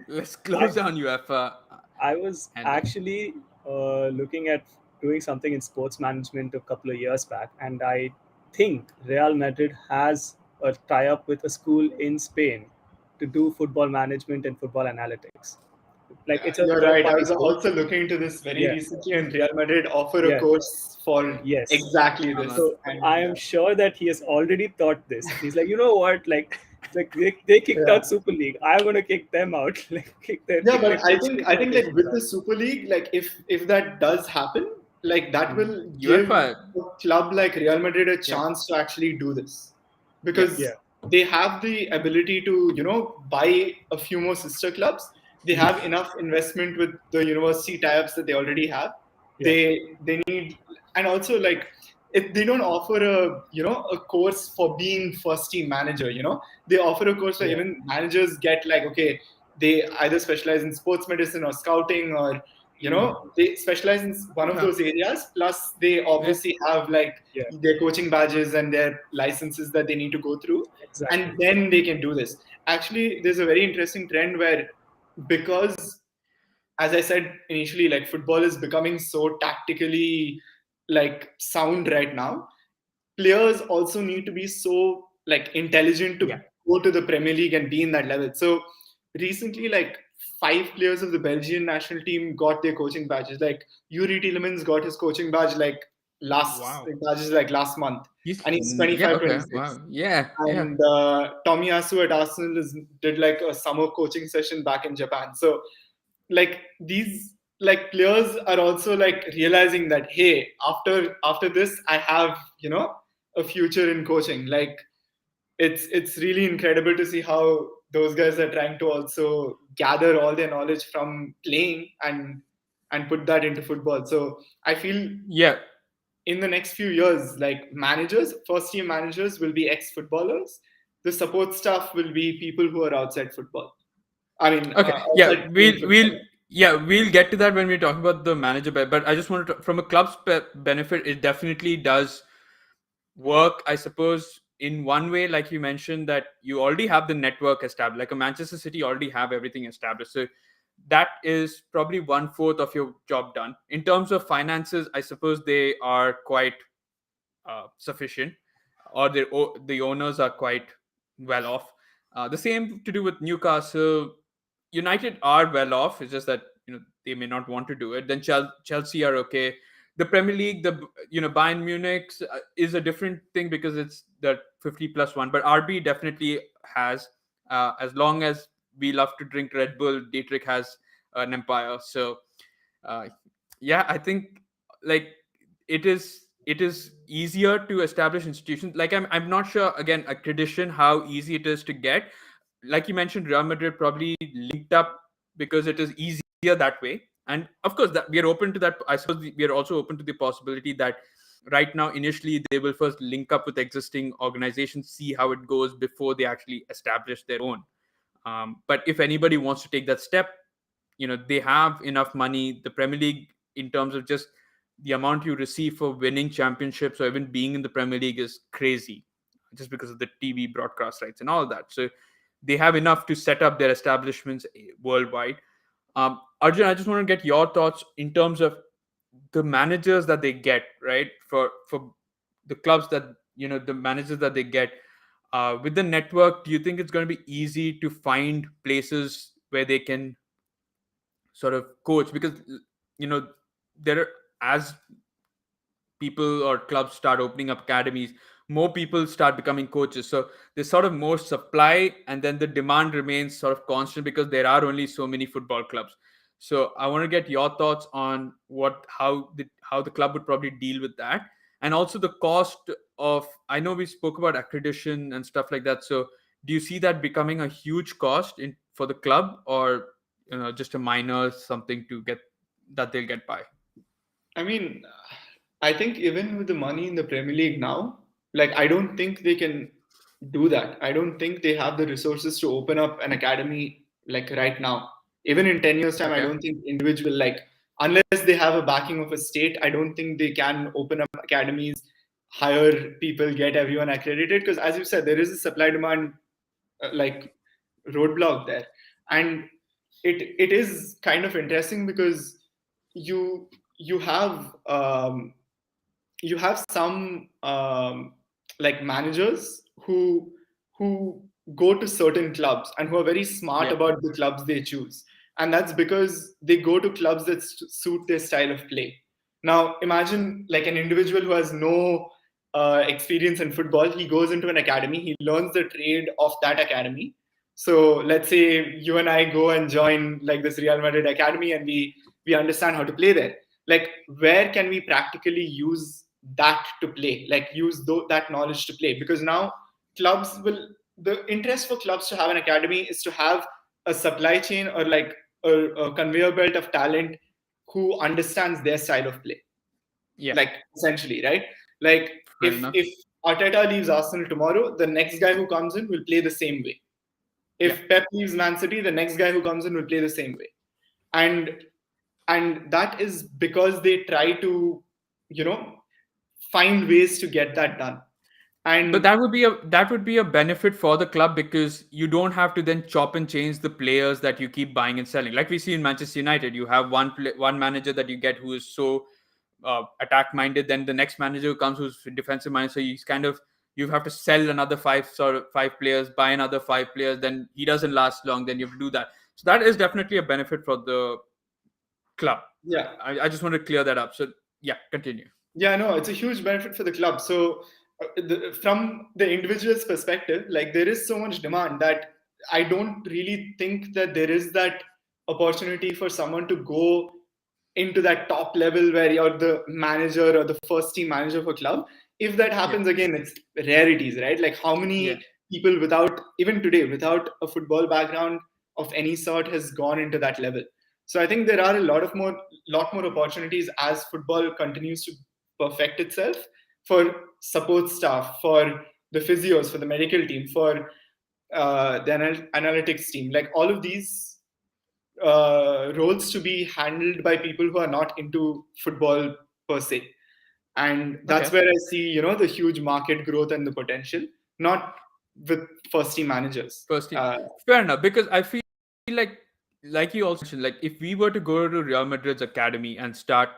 let's I close down UEFA. I was And actually looking at doing something in sports management a couple of years back, and I think Real Madrid has a tie-up with a school in Spain to do football management and football analytics. Like it's a You're right. I third-party was school. also looking into this very Yeah, recently, and Real Madrid offer a yeah, course for yes. exactly uh, this. So I And am sure that he has already thought this. He's like, you know what? Like they kicked yeah, out Super League. I'm gonna kick them out. Like yeah, kick their but I coach, think kick I their think like coaching with staff. the Super League, like if that does happen, like that Mhm. will give UEFA, a club like Real Madrid a yeah, chance to actually do this, yeah, because Yeah. they have the ability to buy a few more sister clubs. They Mhm. have enough investment with the university tie-ups that they already have. Yeah. They need, and also like if they don't offer a course for being first team manager, they offer a course where Yeah. even managers get like, okay, they either specialize in sports medicine or scouting, or Mm. they specialize in one of yeah, those areas, plus they yeah. obviously have like Yeah. their coaching badges and their licenses that they need to go through, and Exactly. then they can do this. Actually, there's a very interesting trend where, because as I said initially, like football is becoming so tactically like sound right now, players also need to be so like intelligent Yeah. to go to the Premier League and be in that level. So recently, like 5 players of the Belgian national team got their coaching badges. Like Yuri Tielemans got his coaching badge like Wow. last month, He's and he's yeah, 25, okay. 26. Wow. Yeah, yeah. And Tommy Asu at Arsenal did like a summer coaching session back in Japan. So like these like players are also like realizing that, hey, after this I have a future in coaching. Like it's really incredible to see how those guys are trying to also gather all their knowledge from playing and put that into football. So I feel Yeah. in the next few years, like managers, first team managers will be ex footballers. The support staff will be people who are outside football. I mean, Okay. outside Yeah, playing we'll football. yeah, we'll get to that when we're talking about the manager but I just wanted to, from a club's benefit, it definitely does work, I suppose, in one way, like you mentioned, that you already have the network established. Like a Manchester City already have everything established. So that is probably one fourth of your job done. In terms of finances, I suppose they are quite sufficient, or the owners are quite well off. The same to do with Newcastle. United are well off. It's just that they may not want to do it. Then Chelsea are okay. The Premier League, the Bayern Munich is a different thing because it's the 50 plus one. But RB definitely has. As long as we love to drink Red Bull, Dietrich has an empire. So uh, yeah, I think like it is easier to establish institutions. Like I'm not sure, again, a tradition, how easy it is to get. Like you mentioned, Real Madrid probably linked up because it is easier that way. And of course, that we are open to that. I suppose we are also open to the possibility that right now, initially, they will first link up with existing organizations, see how it goes before they actually establish their own. But if anybody wants to take that step, they have enough money. The Premier League, in terms of just the amount you receive for winning championships or even being in the Premier League, is crazy, just because of the TV broadcast rights and all that. So they have enough to set up their establishments worldwide. Arjun, I just want to get your thoughts in terms of the managers that they get, right? For the clubs, that the managers that they get with the network. Do you think it's going to be easy to find places where they can sort of coach? Because there are, as people or clubs start opening up academies, more people start becoming coaches. So there's sort of more supply, and then the demand remains sort of constant because there are only so many football clubs. So I want to get your thoughts on how the club would probably deal with that, and also the cost of. I know we spoke about accreditation and stuff like that. So do you see that becoming a huge cost in for the club, or just a minor something to get that they'll get by? I mean, I think even with the money in the Premier League now, like I don't think they can do that. I don't think they have the resources to open up an academy like right now. Even in 10 years' time, I Okay. don't think individual like unless they have a backing of a state, I don't think they can open up academies, hire people, get everyone accredited. Because as you said, there is a supply demand like roadblock there, and it is kind of interesting because you you have you have some like managers who go to certain clubs and who are very smart Yeah. about the clubs they choose, and that's because they go to clubs that suit their style of play. Now imagine like an individual who has no experience in football. He goes into an academy, he learns the trade of that academy. So let's say you and I go and join like this Real Madrid academy, and we understand how to play there. Like where can we practically use that to play, like use that knowledge to play? Because now clubs will, the interest for clubs to have an academy is to have a supply chain or like a conveyor belt of talent who understands their style of play, Yeah. like essentially, right? Like Fair if enough. Arteta leaves Arsenal tomorrow, the next guy who comes in will play the same way. Yeah. If Pep leaves Man City, the next guy who comes in will play the same way. and and that is because they try to, you know, find ways to get that done. But And that would be a benefit for the club, because you don't have to then chop and change the players that you keep buying and selling. Like we see in Manchester United, you have one manager that you get who is so attack minded. Then the next manager who comes who's defensive minded. So he's kind of, you have to sell another five players, buy another five players. Then he doesn't last long. Then you have to do that. So that is definitely a benefit for the club. yeah, I just want to clear that up. So yeah, continue. yeah, no, it's a huge benefit for the club. So from the individual's perspective, like there is so much demand that I don't really think that there is that opportunity for someone to go into that top level where you're the manager or the first team manager for club. If that Yeah. happens again, it's rarities, right? Like how Yeah. many people without, even today, without a football background of any sort has gone into that level? So I think there are a lot more opportunities as football continues to perfect itself, for support staff, for the physios, for the medical team, for the analytics team, like all of these roles to be handled by people who are not into football per se. And that's Okay. where I see, you know, the huge market growth and the potential, not with first team managers. First team. Fair enough, because I feel like like you also mentioned, like if we were to go to Real Madrid's academy and start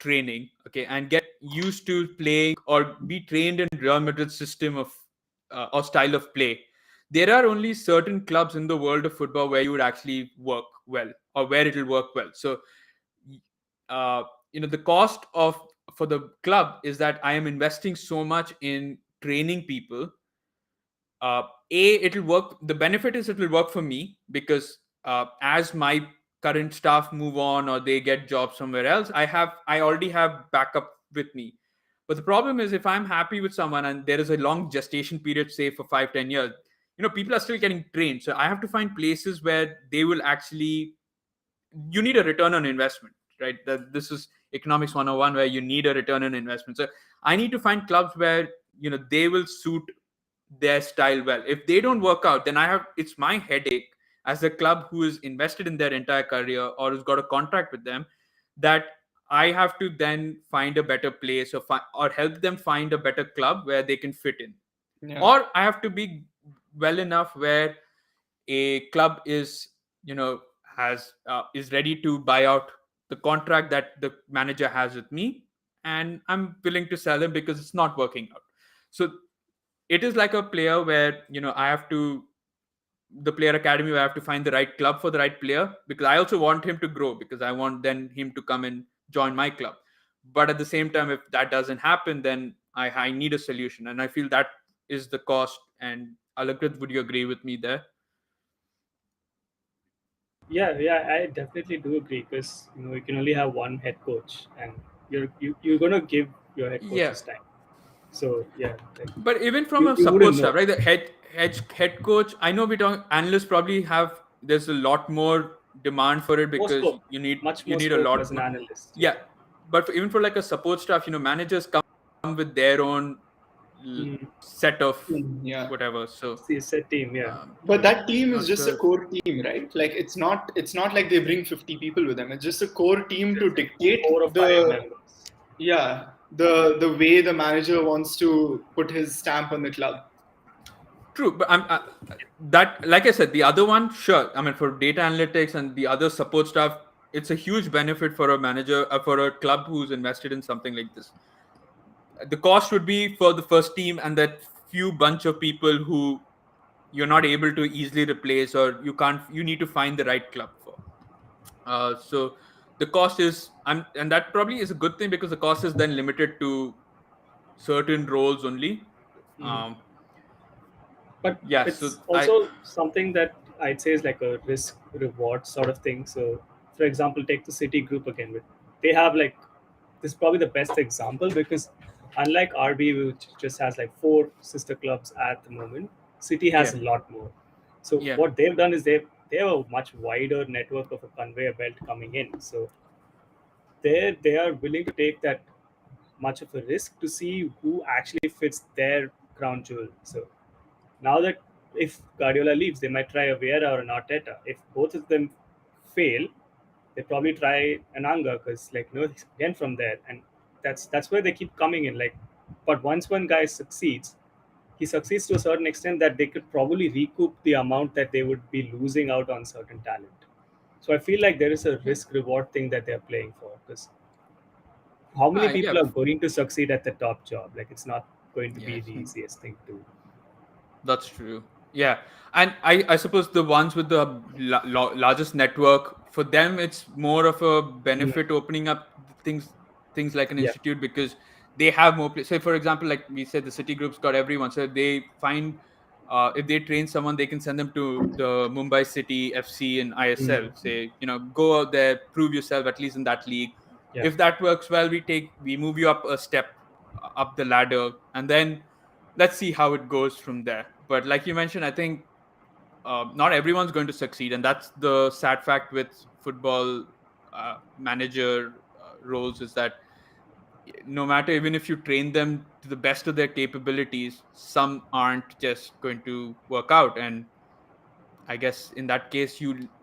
training, okay, and get used to playing or be trained in Real Madrid's system of or style of play, there are only certain clubs in the world of football where you would actually work well, or where it'll work well. So uh, the cost of for the club is that I am investing so much in training people. It'll work. The benefit is it'll work for me, because as my current staff move on or they get jobs somewhere else, I already have backup with me. But the problem is, if I'm happy with someone and there is a long gestation period, say for 5-10 years, people are still getting trained. So I have to find places where they will actually, you need a return on investment, right? That this is economics 101, where you need a return on investment. So I need to find clubs where they will suit their style well. If they don't work out, then it's my headache as a club who is invested in their entire career or has got a contract with them, that I have to then find a better place, or help them find a better club where they can fit in. Yeah, Or I have to be well enough where a club is you know has is ready to buy out the contract that the manager has with me, and I'm willing to sell him because it's not working out. So it is like a player where I have to the player academy, where I have to find the right club for the right player, because I also want him to grow, because I want then him to come and join my club. But at the same time, if that doesn't happen, then I need a solution, and I feel that is the cost. And Alankrith, would you agree with me there? Yeah, I definitely do agree because you can only have one head coach, and you're gonna give your head Yeah, coaches time. So yeah, like but even from you, a you wouldn't support staff, know. right? The head coach. I know we talk analysts probably have. There's a lot more demand for it More because scope, you need much you more need a scope lot. as an analyst. Yeah. Yeah, but even for like a support staff, managers come with their own Mm. set of Yeah. whatever. So, See, set team. Yeah. But that team is not just a sure. core team, right? Like it's not like they bring 50 people with them. It's just a core team to Just like dictate 4 or 5 members. the way the manager wants to put his stamp on the club. True, but that, like I said, the other one, sure. I mean, for data analytics and the other support stuff, it's a huge benefit for a manager, for a club who's invested in something like this. The cost would be for the first team and that few bunch of people who you're not able to easily replace, or you need to find the right club for. So the cost is, and that probably is a good thing because the cost is then limited to certain roles only. Mm. Um, But yeah, so it's I also something that I'd say is like a risk reward sort of thing. So, for example, take the City Group again. They have like this is probably the best example because unlike RB, which just has like 4 sister clubs at the moment, City has yeah, a lot more. So yeah, what they've done is they have a much wider network of a conveyor belt coming in. So they are willing to take that much of a risk to see who actually fits their crown jewel. So now that if Guardiola leaves, they might try a Vieira or an Arteta. If both of them fail, they probably try an Anga because again from there, and that's where they keep coming in. But once one guy succeeds, he succeeds to a certain extent that they could probably recoup the amount that they would be losing out on certain talent. So I feel like there is a yeah, risk reward thing that they're playing for because how many yeah. people are going to succeed at the top job? Like it's not going to be Yes, the easiest thing to do. that's true. Yeah, and I suppose the ones with the largest network, for them it's more of a Mm. benefit opening up things like an Yeah. institute because they have more. Say for example, like we said, the city groups got everyone. So if they train someone, they can send them to the Mumbai City FC and ISL. Mm. Say go out there, prove yourself at least in that league. Yeah. If that works well, we move you up a step up the ladder, and then let's see how it goes from there. But like you mentioned, I think not everyone's going to succeed, and that's the sad fact with football manager roles is that no matter, even if you train them to the best of their capabilities, some aren't just going to work out. And I guess in that case,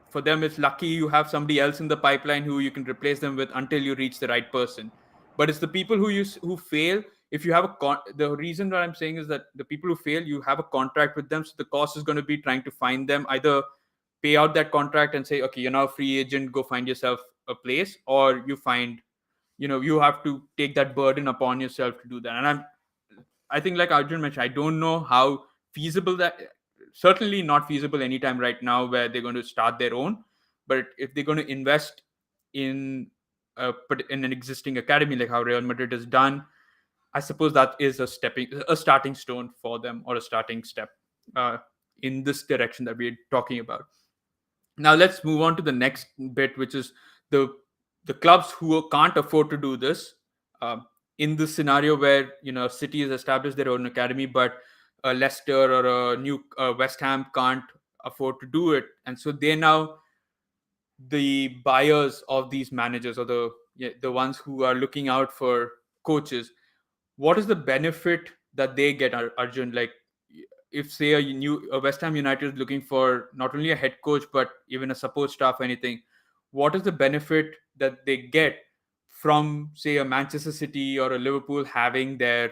for them it's lucky you have somebody else in the pipeline who you can replace them with until you reach the right person. But it's the people who fail. If you have the reason what I'm saying is that the people who fail, you have a contract with them, so the cost is going to be trying to find them, either pay out that contract and say, okay, you're now a free agent, go find yourself a place, or you have to take that burden upon yourself to do that. And I think, like Arjun mentioned, I don't know how feasible that. Certainly not feasible anytime right now, where they're going to start their own. But if they're going to invest in in an existing academy, like how Real Madrid has done, I suppose that is a starting stone for them, or a starting step uh, in this direction that we're talking about. Now let's move on to the next bit, which is the the clubs who can't afford to do this. Um, in this scenario where City has established their own academy, but Leicester or a new West Ham can't afford to do it, and so they're now the buyers of these managers, or the ones who are looking out for coaches. What is the benefit that they get, Arjun? Like, if say a West Ham United is looking for not only a head coach but even a support staff or anything, what is the benefit that they get from say a Manchester City or a Liverpool having their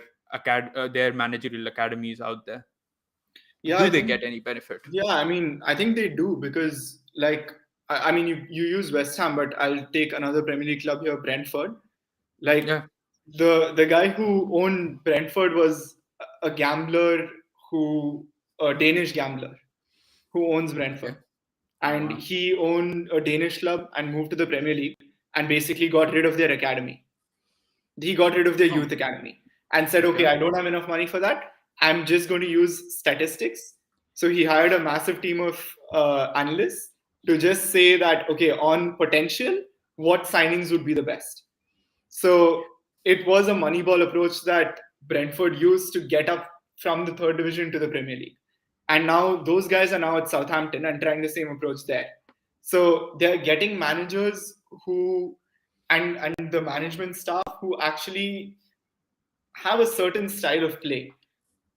managerial academies out there? Yeah, Do I they think get any benefit? yeah, I think they do because like I mean you use West Ham, but I'll take another Premier League club here, Brentford. Like Yeah. the guy who owned Brentford was a gambler who a Danish gambler who owns Okay. Brentford, Oh and wow. he owned a Danish club and moved to the Premier League and basically got rid of their academy. He got rid of their Oh. youth academy and said, okay, Okay. I don't have enough money for that. I'm just going to use statistics. So he hired a massive team of analysts to just say that, okay, on potential, what signings would be the best. So it was a moneyball approach that Brentford used to get up from the third division to the Premier League. And now those guys are now at Southampton and trying the same approach there. So they're getting managers who and the management staff who actually have a certain style of play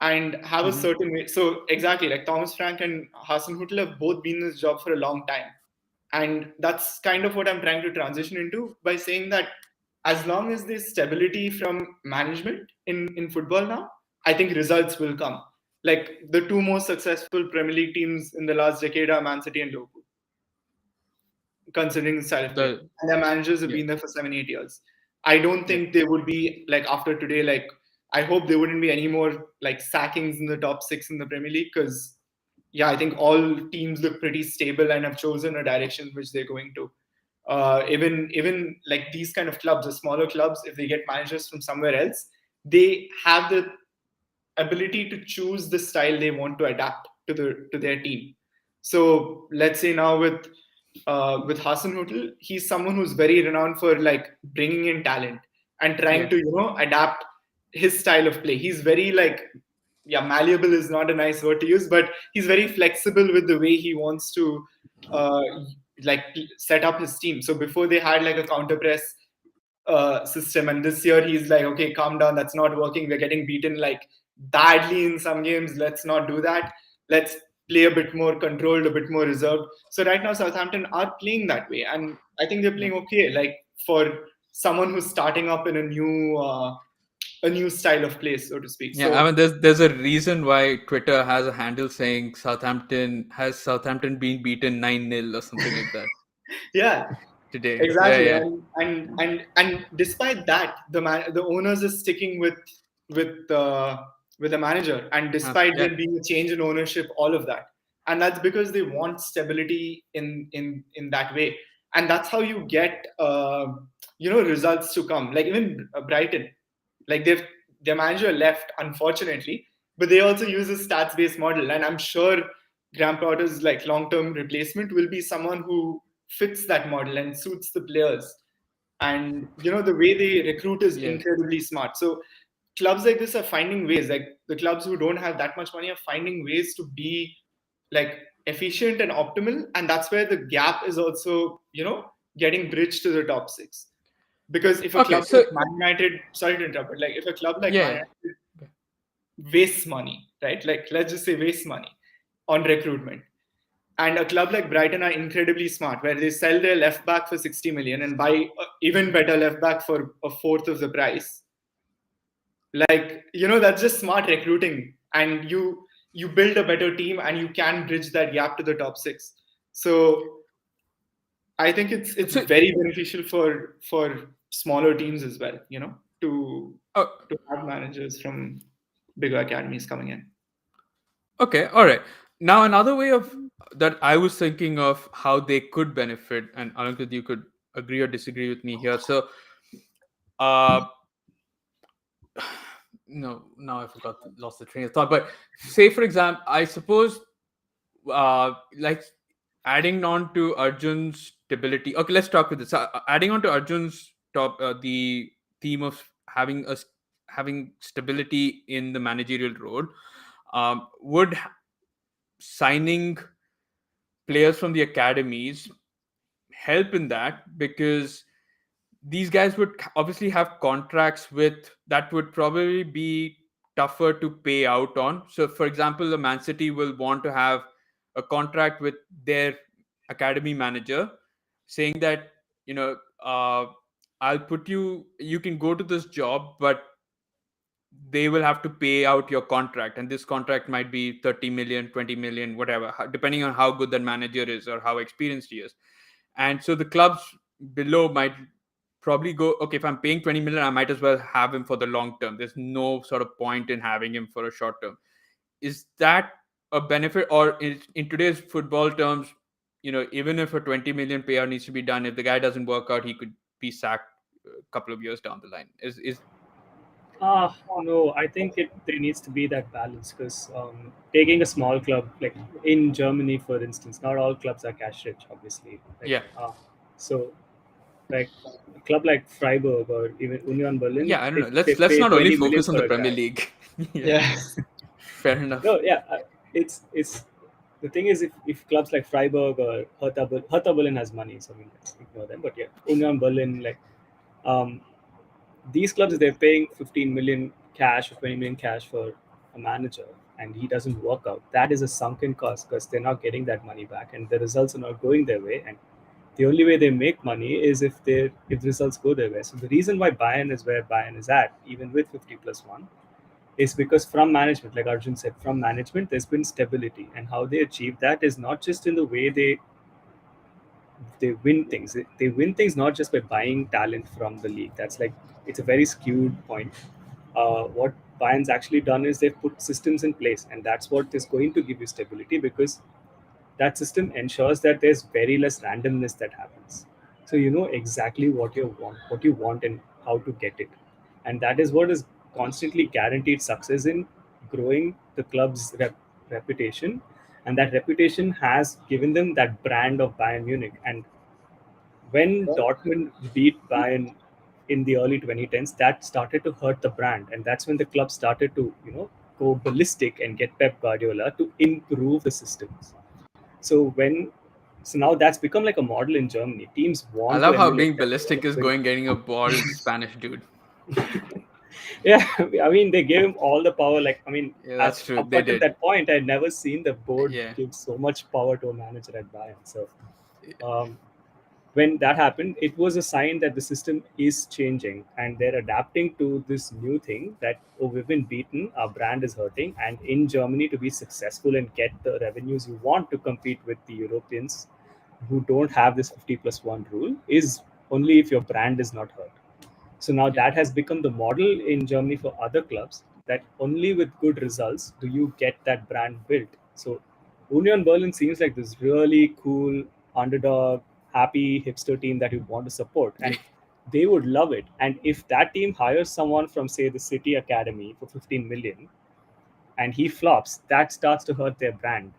and have a Mm-hmm. certain way. So exactly, like Thomas Frank and Hassan Hutel have both been in this job for a long time. And that's kind of what I'm trying to transition into by saying that as long as there's stability from management in football now, I think results will come. Like the two most successful Premier League teams in the last decade are Man City and Liverpool, considering the style of play. The And their managers have Yeah. been there for 7, 8 years. I don't Yeah. think they would be like after today, like I hope there wouldn't be any more like sackings in the top six in the Premier League because yeah, I think all teams look pretty stable and have chosen a direction which they're going to. Even like these kind of clubs, the smaller clubs, if they get managers from somewhere else, they have the ability to choose the style they want to adapt to their team. So let's say now with Hassan Hotel, he's someone who's very renowned for like bringing in talent and trying Yeah. to adapt his style of play. He's very like yeah, malleable is not a nice word to use, but he's very flexible with the way he wants to uh, like set up his team. So before they had like a counter press system, and this year he's like, okay, calm down, that's not working. We're getting beaten like badly in some games. Let's not do that. Let's play a bit more controlled, a bit more reserved. So right now Southampton are playing that way, and I think they're Yeah. playing okay. Like for someone who's starting up in a new style of play, so to speak. Yeah, I So mean, there's a reason why Twitter has a handle saying Southampton been beaten 9-0 or something like that yeah, today. Yeah, exactly. yeah. And despite that, the owners is sticking with with the manager, and despite Yeah. there being a change in ownership, all of that, and that's because they want stability in that way, and that's how you get results to come. Like even Brighton, like their manager left unfortunately, but they also use a stats based model, and I'm sure Graham Potter's like long term replacement will be someone who fits that model and suits the players. And the way they recruit is Yeah. incredibly smart. So clubs like this are finding ways, like the clubs who don't have that much money are finding ways to be like efficient and optimal, and that's where the gap is also getting bridged to the top six. Because if a Okay, club like so Man United, sorry to interrupt, but like if a club like Man yeah. United wastes money, right? Like let's just say wastes money on recruitment, and a club like Brighton are incredibly smart, where they sell their left back for 60 million and buy a even better left back for a fourth of the price. Like that's just smart recruiting, and you build a better team, and you can bridge that gap to the top six. So I think it's So very beneficial for smaller teams as well, to oh, to have managers from bigger academies coming in. okay, all right. Now another way of that I was thinking of how they could benefit, and Alankrith, you could agree or disagree with me here. So, uh, no, now I forgot, lost the train of thought. But say, for example, I suppose, like adding on to Arjun's stability. Okay, let's talk with this. Adding on to Arjun's the theme of having stability in the managerial role, would signing players from the academies help in that, because these guys would obviously have contracts with that would probably be tougher to pay out on. So for example, the Man City will want to have a contract with their academy manager saying that, you know uh, I'll put you can go to this job, but they will have to pay out your contract, and this contract might be 30 million, 20 million, whatever, depending on how good that manager is or how experienced he is. And so the clubs below might probably go, okay, if I'm paying 20 million, I might as well have him for the long term. There's no sort of point in having him for a short term. Is that a benefit? Or in today's football terms, even if a 20 million payout needs to be done, if the guy doesn't work out, he could be sacked a couple of years down the line. Is No, I think there needs to be that balance because taking a small club like in Germany, for instance, not all clubs are cash rich, obviously. Yeah. So like a club like Freiburg or even Union Berlin, Yeah, I don't if know. they Let's pay not only 20 million focus on for the a Premier guy, League. Yeah. Yeah. Fair enough. no, yeah, it's the thing is if clubs like Freiburg or Hertha Berlin has money, so I mean let's ignore them. But yeah, Union Berlin, like um, these clubs, they're paying 15 million cash or 20 million cash for a manager, and he doesn't work out. That is a sunken cost because they're not getting that money back, and the results are not going their way. And the only way they make money is if the results go their way. So the reason why Bayern is where Bayern is at, even with 50+1, is because from management, like Arjun said, from management, there's been stability, and how they achieve that is not just in the way they win things. They win things not just by buying talent from the league. That's like it's a very skewed point. What Bayern's actually done is they've put systems in place, and that's what is going to give you stability because that system ensures that there's very less randomness that happens. So you know exactly what you want, and how to get it, and that is what is constantly guaranteed success in growing the club's reputation, and that reputation has given them that brand of Bayern Munich. And when Dortmund beat Bayern in the early 2010s, that started to hurt the brand, and that's when the club started to go ballistic and get Pep Guardiola to improve the systems. So now that's become like a model in Germany. Teams I want to love how emulate being that. They want ballistic to is win. going getting a bald Spanish dude. Yeah, I mean they gave him all the power. Like I mean, Yeah, that's true. up They until did. that point, I'd never seen the board Yeah. give so much power to a manager at Bayern. So um, when that happened, it was a sign that the system is changing and they're adapting to this new thing that, oh, we've been beaten, our brand is hurting. And in Germany, to be successful and get the revenues you want to compete with the Europeans who don't have this 50+1 rule, is only if your brand is not hurt. So now Yeah. that has become the model in Germany for other clubs, that only with good results do you get that brand built. So Union Berlin seems like this really cool underdog, happy hipster team that you want to support, Yeah. and they would love it. And if that team hires someone from say the City Academy for 15 million and he flops, that starts to hurt their brand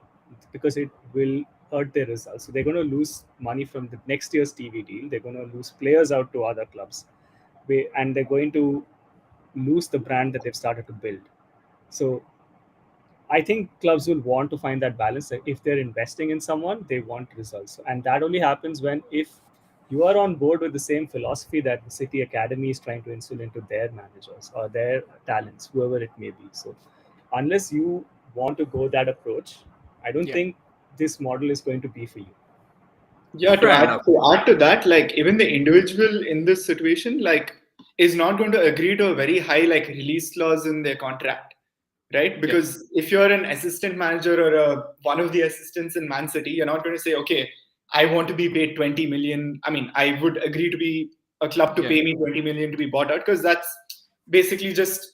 because it will hurt their results. So they're going to lose money from the next year's TV deal. They're going to lose players out to other clubs, and they're going to lose the brand that they've started to build. So I think clubs will want to find that balance. That if they're investing in someone, they want results, and that only happens when if you are on board with the same philosophy that the City Academy is trying to instill into their managers or their talents, whoever it may be. So unless you want to go that approach, I don't Yeah. think this model is going to be for you. Yeah, Fair enough. to add to that, like even the individual in this situation, like is not going to agree to a very high like release clause in their contract, right? Yeah. Because if you're an assistant manager or one of the assistants in Man City, you're not going to say, okay, I want to be paid 20 million. I mean, I would agree to be a club to Yeah. pay me 20 million to be bought out because that's basically just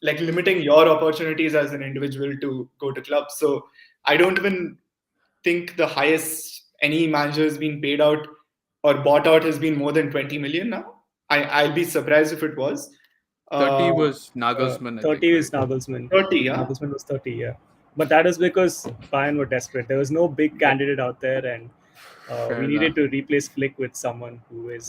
like limiting your opportunities as an individual to go to clubs. So I don't even think the highest any manager has been paid out or bought out has been more than 20 million now. I'll be surprised if it was. 30 Uh, was Nagelsmann, I 30 think, is right? Nagelsmann. 30, yeah. Nagelsmann was 30, yeah. But that is because Bayern were desperate. There was no big Yeah. candidate out there, and Fair we enough. needed to replace Flick with someone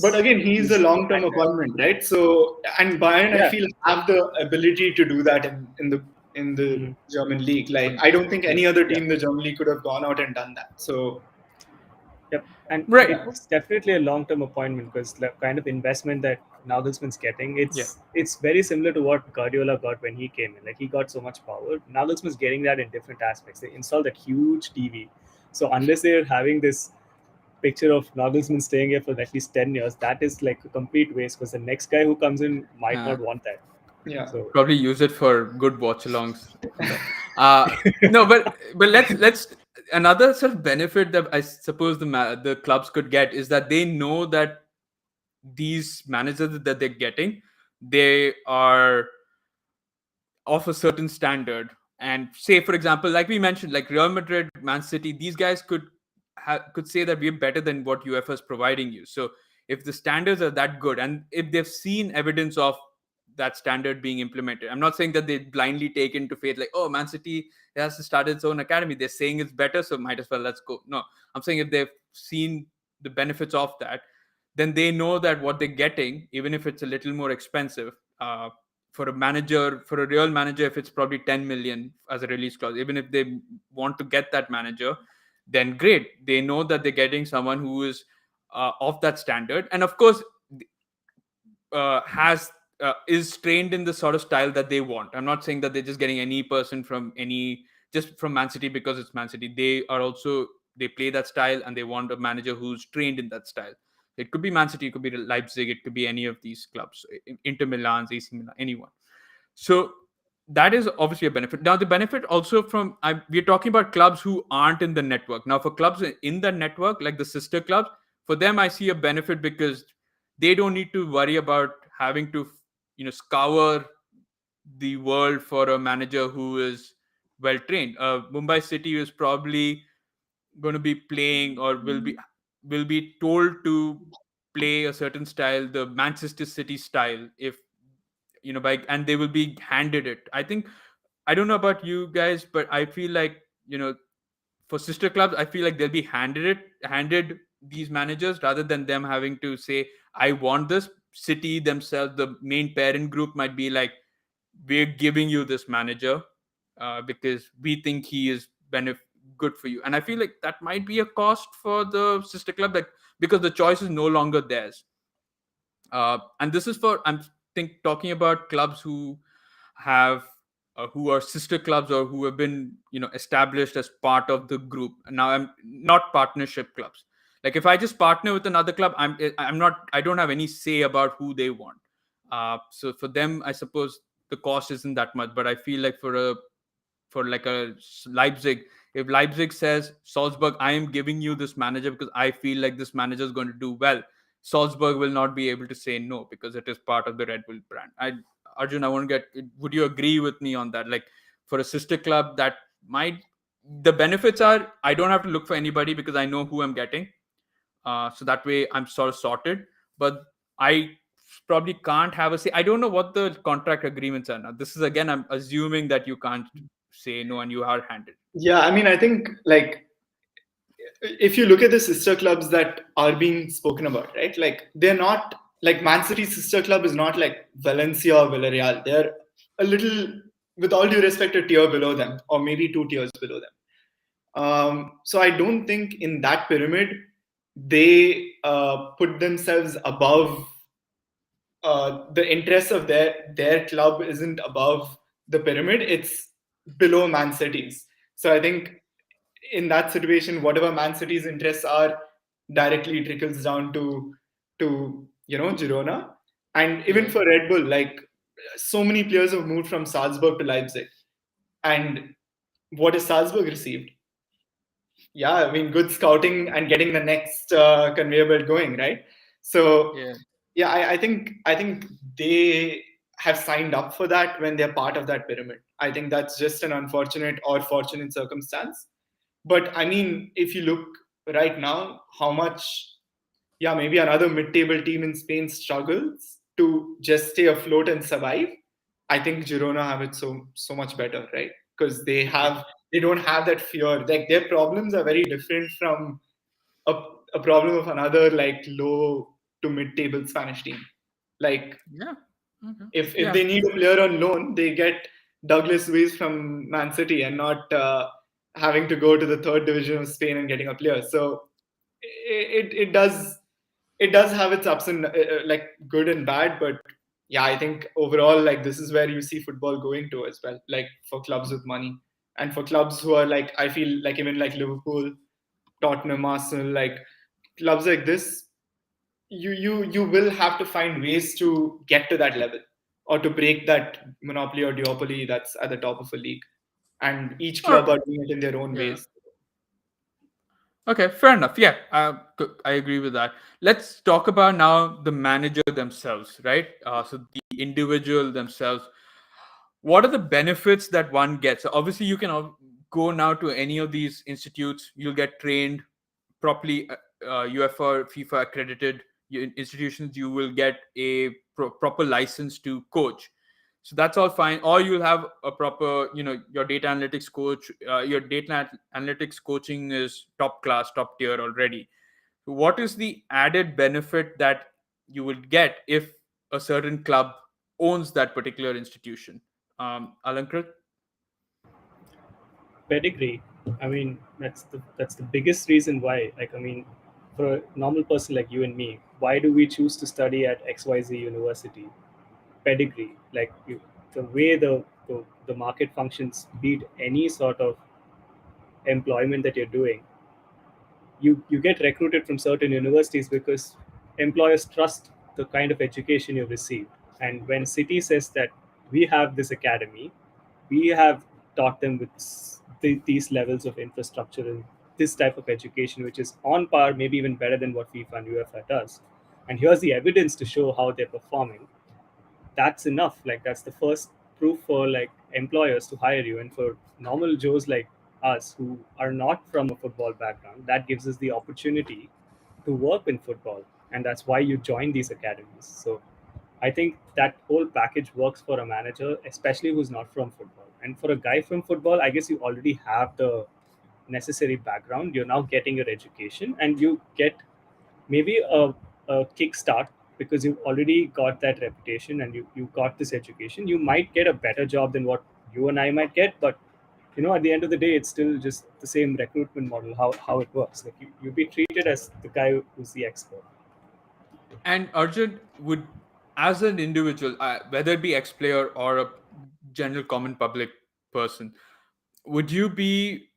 But again, he's a who's long-term agile. appointment, right? So, and Bayern, I Yeah. feel, have the ability to do that in the Mhm. German league. Like, I don't think any other Yeah. team in the German league could have gone out and done that. So, Yep. And Right. it's definitely a long-term appointment because the kind of investment that Nagelsmann's getting, Yeah. it's very similar to what Guardiola got when he came in. Like he got so much power. Nagelsmann's getting that in different aspects. They installed that huge TV. So unless they're having this picture of Nagelsmann staying here for at least 10 years, that is like a complete waste because the next guy who comes in might Uh, not want that. yeah. So, Probably use it for good watch alongs and that. Uh no, but let's another sort of benefit that I suppose the clubs could get is that they know that these managers that they're getting, they are of a certain standard. And say, for example, like we mentioned, like Real Madrid, Man City, these guys could say that we're better than what UEFA is providing you. So if the standards are that good, and if they've seen evidence of that standard being implemented. I'm not saying that they blindly take into faith like, oh, Man City has to start its own academy. They're saying it's better, so might as well let's go. No, I'm saying if they've seen the benefits of that, then they know that what they're getting, even if it's a little more expensive, for a manager, for a real manager, if it's probably 10 million as a release clause, even if they want to get that manager, then great. They know that they're getting someone who is of that standard, and of course, has is trained in the sort of style that they want. I'm not saying that they're just getting any person from any just from Man City because it's Man City. They are also they play that style and they want a manager who's trained in that style. It could be Man City, it could be Leipzig, it could be any of these clubs, Inter Milan, AC Milan, anyone. So that is obviously a benefit. Now the benefit also from we're talking about clubs who aren't in the network. Now for clubs in the network, like the sister clubs, for them I see a benefit because they don't need to worry about having to scour the world for a manager who is well trained. Mumbai City is probably going to be playing or will be told to play a certain style, the Manchester City style, if by and they will be handed it. I think I don't know about you guys, but I feel like for sister clubs, I feel like they'll be handed these managers rather than them having to say, I want this. City themselves, the main parent group, might be like, we're giving you this manager because we think he is good for you. And I feel like that might be a cost for the sister club, like because the choice is no longer theirs. And this is for talking about clubs who have who are sister clubs or who have been established as part of the group. Now I'm not partnership clubs. Like if I just partner with another club, I don't have any say about who they want. So for them, I suppose the cost isn't that much. But I feel like for like a Leipzig, if Leipzig says, Salzburg, I am giving you this manager because I feel like this manager is going to do well, Salzburg will not be able to say no because it is part of the Red Bull brand. Arjun, I want to get, would you agree with me on that? Like for a sister club, that might, the benefits are I don't have to look for anybody because I know who I'm getting. So that way I'm sort of sorted. But I probably can't have a say. I don't know what the contract agreements are now. This is again, I'm assuming that you can't say no and you are handed. Yeah, I mean, I think like if you look at the sister clubs that are being spoken about, right? Like they're not like Man City's sister club is not like Valencia or Villarreal. They're a little, with all due respect, a tier below them, or maybe two tiers below them. So I don't think in that pyramid they put themselves above the interests of their club isn't above the pyramid. It's below Man City's. So I think in that situation, whatever Man City's interests are directly trickles down to Girona. And even for Red Bull, like so many players have moved from Salzburg to Leipzig. And what has Salzburg received? Yeah, I mean, good scouting and getting the next conveyor belt going, right? So yeah, I think they have signed up for that when they're part of that pyramid. I think that's just an unfortunate or fortunate circumstance. But I mean, if you look right now, how much, yeah, maybe another mid-table team in Spain struggles to just stay afloat and survive. I think Girona have it so much better, right? Because they don't have that fear. Like their problems are very different from a, a problem of another like low to mid-table Spanish team. Like if they need a player on loan, they get Douglas Luiz from Man City and not having to go to the third division of Spain and getting a player. So it does have its ups and like good and bad, but yeah, I think overall like this is where you see football going to as well, like for clubs with money and for clubs who are like, I feel like even like Liverpool, Tottenham, Arsenal, like clubs like this, you will have to find ways to get to that level or to break that monopoly or duopoly that's at the top of a league, and each club are doing it in their own ways. Okay, fair enough. Yeah, I agree with that. Let's talk about now the manager themselves, right? So the individual themselves. What are the benefits that one gets? Obviously, you can go now to any of these institutes. You'll get trained properly, UEFA, FIFA accredited. institutions you will get a proper license to coach. So that's all fine. Or you'll have a proper, your data analytics coach. Your analytics coaching is top class, top tier already. So what is the added benefit that you would get if a certain club owns that particular institution? Alankrith? Pedigree. I mean, that's the biggest reason why. Like, I mean, for a normal person like you and me, why do we choose to study at XYZ university? Pedigree. Like, the way the market functions, beat any sort of employment that you're doing, you get recruited from certain universities because employers trust the kind of education you've received. And when city says that we have this academy, we have taught them with these levels of infrastructure and this type of education, which is on par, maybe even better than what FIFA and UEFA does. And here's the evidence to show how they're performing. That's enough. Like, that's the first proof for like employers to hire you. And for normal Joes like us who are not from a football background, that gives us the opportunity to work in football. And that's why you join these academies. So I think that whole package works for a manager, especially who's not from football. And for a guy from football, I guess you already have the necessary background. You're now getting your education and you get maybe a kickstart because you've already got that reputation and you got this education. You might get a better job than what you and I might get, but at the end of the day, it's still just the same recruitment model, how it works. Like, you'll be treated as the guy who's the expert. And Arjun, would, as an individual, whether it be ex-player or a general common public person, would you be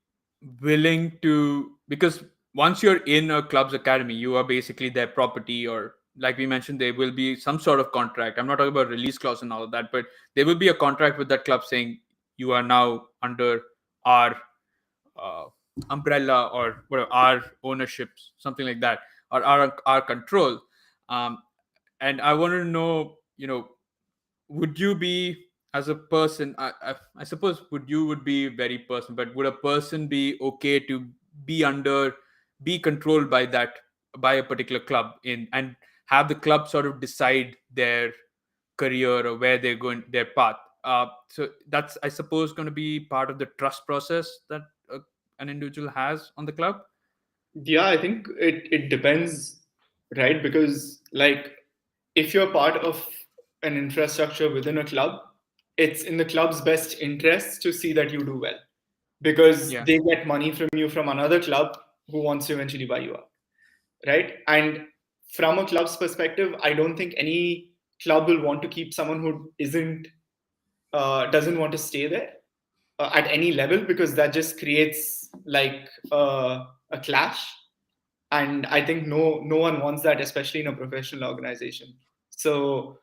willing to, because once you're in a club's academy, you are basically their property, or like we mentioned, there will be some sort of contract. I'm not talking about release clause and all of that, but there will be a contract with that club saying you are now under our uh, umbrella, or whatever, our ownerships, something like that, or our control. um, and I wanted to know, would you be, as a person, I suppose would be very personal, but would a person be okay to be under, be controlled by that, by a particular club, in and have the club sort of decide their career or where they're going, their path? So that's, I suppose, going to be part of the trust process that an individual has on the club. Yeah, I think it depends, right? Because like if you're part of an infrastructure within a club, it's in the club's best interest to see that you do well because Yeah. they get money from you from another club who wants to eventually buy you up, right? And from a club's perspective, I don't think any club will want to keep someone who isn't doesn't want to stay there at any level because that just creates like a clash, and I think no one wants that, especially in a professional organization. So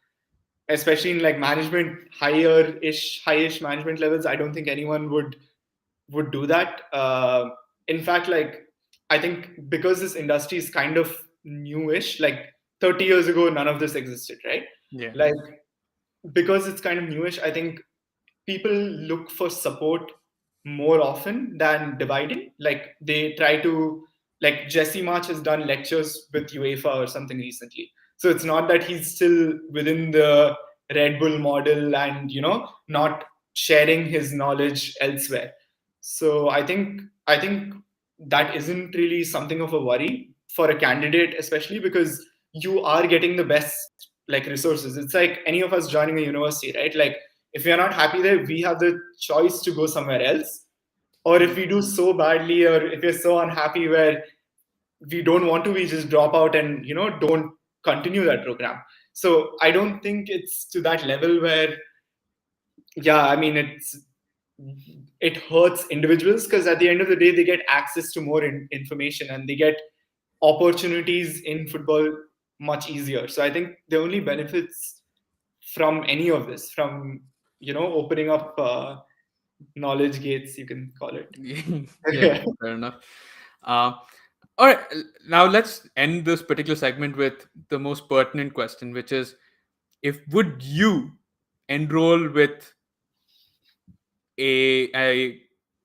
especially in like management, high-ish management levels, I don't think anyone would do that. In fact, like I think because this industry is kind of newish, like 30 years ago none of this existed, right? Yeah. Like because it's kind of newish, I think people look for support more often than dividing. Like they try to, like Jesse March has done lectures with UEFA or something recently. So it's not that he's still within the Red Bull model and not sharing his knowledge elsewhere. So I think that isn't really something of a worry for a candidate, especially because you are getting the best like resources. It's like any of us joining a university, right? Like if we are not happy there, we have the choice to go somewhere else. Or if we do so badly, or if we're so unhappy where we don't want to, we just drop out and don't continue that program. So I don't think it's to that level where, yeah, I mean it hurts individuals because at the end of the day they get access to more information and they get opportunities in football much easier. So I think the only benefits from any of this, from opening up knowledge gates, you can call it. Yeah, fair enough. Uh, all right, now let's end this particular segment with the most pertinent question, which is, if would you enroll with a a,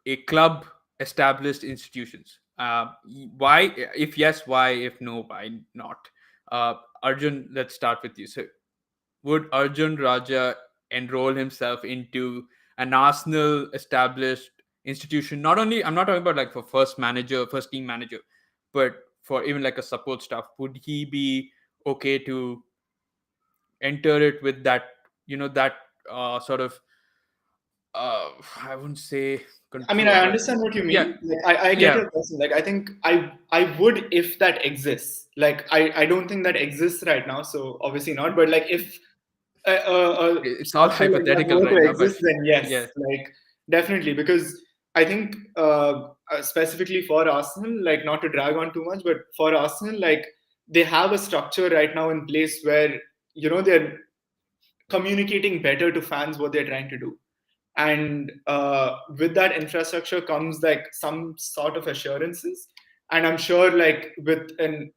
a club established institutions? Why? If yes, why? If no, why not? Arjun, let's start with you. So, would Arjun Raja enroll himself into an Arsenal established institution? Not only, I'm not talking about like for first manager, first team manager, but for even like a support staff. Would he be okay to enter it with that, that sort of, I wouldn't say I mean, control, I but understand what you yeah, mean. Like, I get yeah, your question. Like, I think I would if that exists. Like, I don't think that exists right now. So obviously not. But like, if a it's all structure like that hypothetical were right to now, but exist, then yes, yeah, like definitely. Because I think specifically for Arsenal, like not to drag on too much, but for Arsenal, like they have a structure right now in place where they're communicating better to fans what they're trying to do, and with that infrastructure comes like some sort of assurances. And I'm sure like with an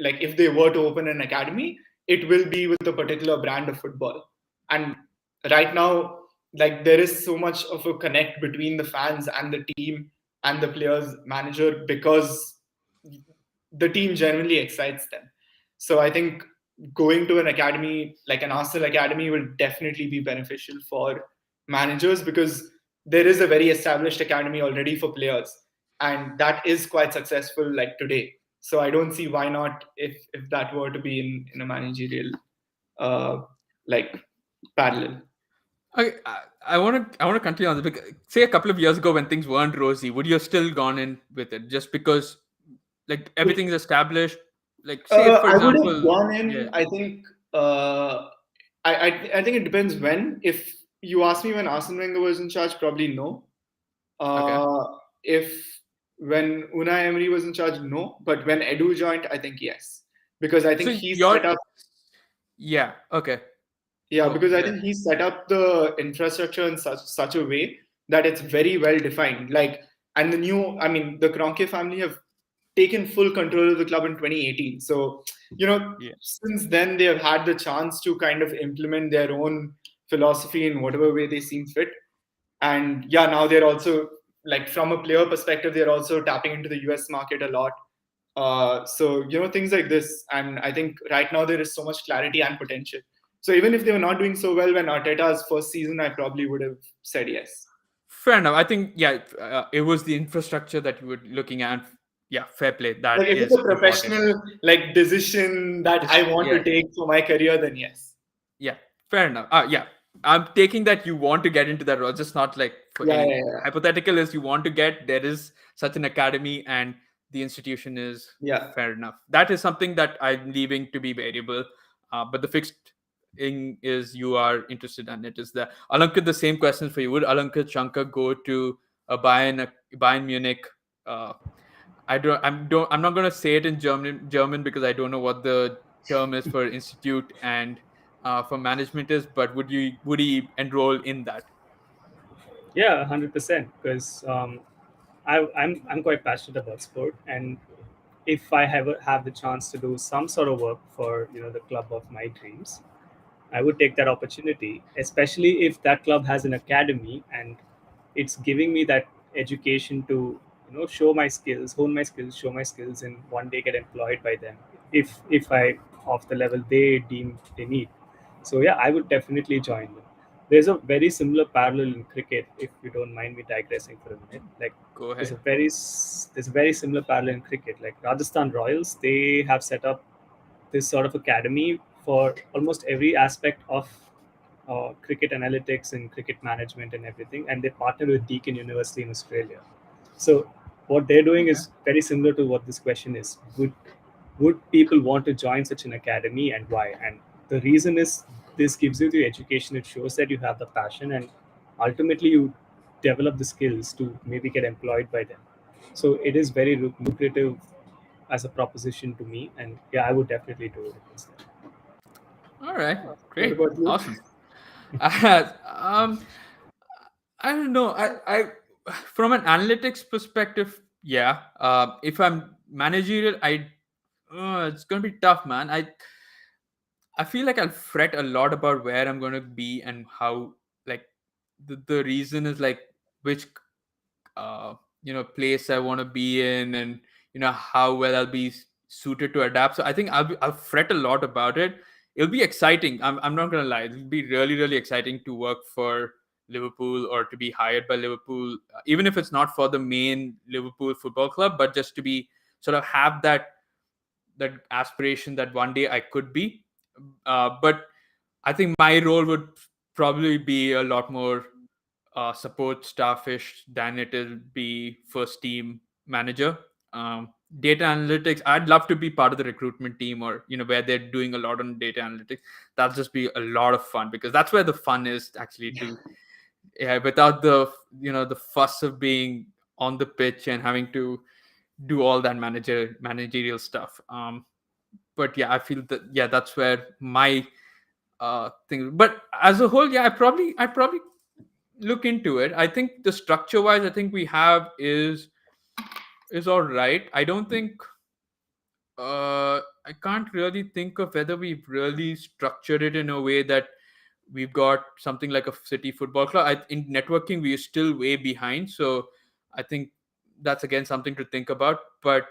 like if they were to open an academy, it will be with a particular brand of football. And right now, like there is so much of a connect between the fans and the team and the players manager, because the team generally excites them. So I think going to an academy like an Arsenal academy will definitely be beneficial for managers, because there is a very established academy already for players, and that is quite successful like today. So I don't see why not, if that were to be in a managerial uh like parallel. okay, I want to continue on this. Say a couple of years ago when things weren't rosy, would you have still gone in with it just because like everything's established? Like say for I would have example, gone yeah, in. I think. I think it depends when. If you ask me when Arsene Wenger was in charge, probably no. okay. Uh, if when Unai Emery was in charge, no. But when Edu joined, I think yes, because I think So he you're set up. yeah, okay. Yeah, Go because I yeah. think he set up the infrastructure in such a way that it's very well defined. Like, and the new, I mean, the Kroenke family have taken full control of the club in 2018. So, Yeah. since then they have had the chance to kind of implement their own philosophy in whatever way they seem fit. And yeah, now they're also like from a player perspective, they're also tapping into the US market a lot. So things like this, and I think right now there is so much clarity and potential. So even if they were not doing so well when Arteta's first season, I probably would have said yes. Fair enough. I think yeah, it was the infrastructure that you were looking at. Yeah, fair play. Like That if it's is a important. professional like decision that I want Yeah, to take for my career, then yes. yeah, fair enough. Yeah, I'm taking that you want to get into that role, just not like for Yeah, any yeah, yeah. hypothetical is you want to get there is such an academy and the institution is Yeah. fair enough. That is something that I'm leaving to be variable, but the fixed thing is you are interested in it. Is that Alankit? The same question for you. Would Alankrith Shankar go to Bayern Munich? Uh, I'm not gonna say it in German because I don't know what the term is for institute and for management is. But would he enroll in that? Yeah, 100%. Because I'm quite passionate about sport, and if I have the chance to do some sort of work for the club of my dreams, I would take that opportunity, especially if that club has an academy and it's giving me that education to show my skills, hone my skills, show my skills, and one day get employed by them if I of the level they deem they need. So yeah, I would definitely join them. There's a very similar parallel in cricket, if you don't mind me digressing for a minute. Like Go there's ahead. there's a very similar parallel in cricket. Like Rajasthan Royals, they have set up this sort of academy for almost every aspect of cricket analytics and cricket management and everything, and they partner with Deakin University in Australia. So what they're doing Okay. is very similar to what this question is. Would people want to join such an academy, and why? And the reason is, this gives you the education, it shows that you have the passion, and ultimately you develop the skills to maybe get employed by them. So it is very lucrative as a proposition to me, and yeah, I would definitely do it instead. All right. What Great. about you? Awesome. um, I don't know. I from an analytics perspective, yeah. If I'm managerial, it's gonna be tough, man. I feel like I'll fret a lot about where I'm gonna be and how like the reason is like which place I want to be in and how well I'll be suited to adapt. So I think I'll fret a lot about it. It'll be exciting. I'm not gonna lie. It'll be really exciting to work for Liverpool or to be hired by Liverpool, even if it's not for the main Liverpool football club, but just to be sort of have that aspiration that one day I could be. But I think my role would probably be a lot more support staffish than it is be first team manager. Data analytics, I'd love to be part of the recruitment team, or where they're doing a lot on data analytics. That'll just be a lot of fun, because that's where the fun is actually, to without the the fuss of being on the pitch and having to do all that managerial stuff. But yeah, I feel that, yeah, that's where my thing. But as a whole, yeah, I probably look into it. I think the structure wise, I think we have is all right. I don't think I can't really think of whether we've really structured it in a way that we've got something like a city football club. In networking, we are still way behind. So I think that's again something to think about. But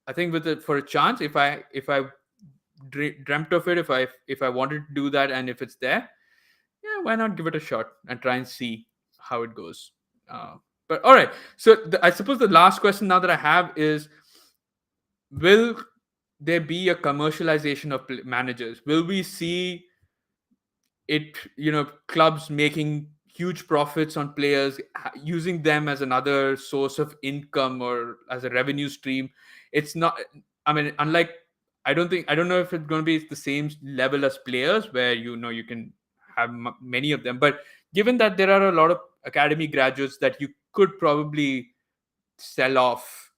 I think with it, for a chance, if I dreamt of it, if I wanted to do that, and if it's there, yeah, why not give it a shot and try and see how it goes. Uh, but all right. So I suppose the last question now that I have is: will there be a commercialization of managers? Will we see it, clubs making huge profits on players, using them as another source of income or as a revenue stream? It's not, I mean, unlike, I don't know if it's going to be the same level as players, where you can have many of them. But given that there are a lot of academy graduates that you could probably sell off,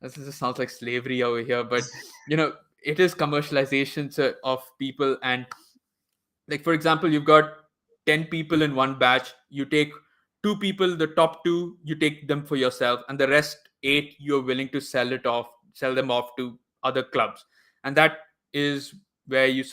this just sounds like slavery over here, but it is commercialization of people. And like, for example, you've got 10 people in one batch. You take two people, the top two, you take them for yourself, and the rest eight, you're willing to sell them off to other clubs. And that is where you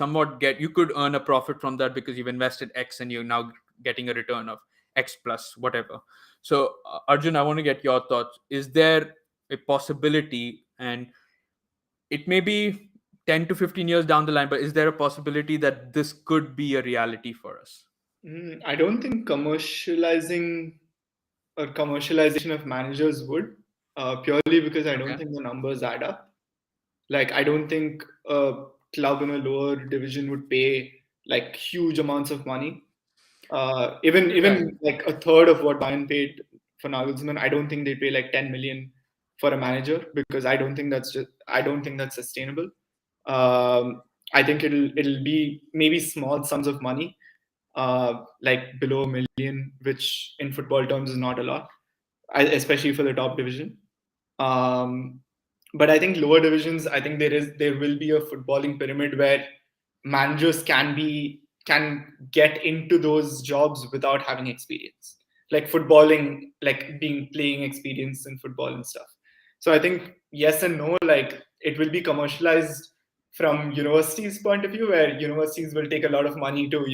could earn a profit from that, because you've invested X and you're now getting a return of X plus whatever. So Arjun, I want to get your thoughts. Is there a possibility, and it may be 10 to 15 years down the line, but is there a possibility that this could be a reality for us? I don't think commercializing or commercialization of managers would, purely because I don't Okay. think the numbers add up. Like, I don't think a club in a lower division would pay like huge amounts of money. Right. Even like a third of what Bayern paid for Nagelsmann, I don't think they pay like 10 million for a manager, because I don't think that's sustainable. I think it'll be maybe small sums of money, like below a million, which in football terms is not a lot, especially for the top division. Um, but I think lower divisions, I think there will be a footballing pyramid where managers can get into those jobs without having experience, like footballing, like being playing experience in football and stuff. So I think yes and no. Like, it will be commercialized from universities' point of view, where universities will take a lot of money to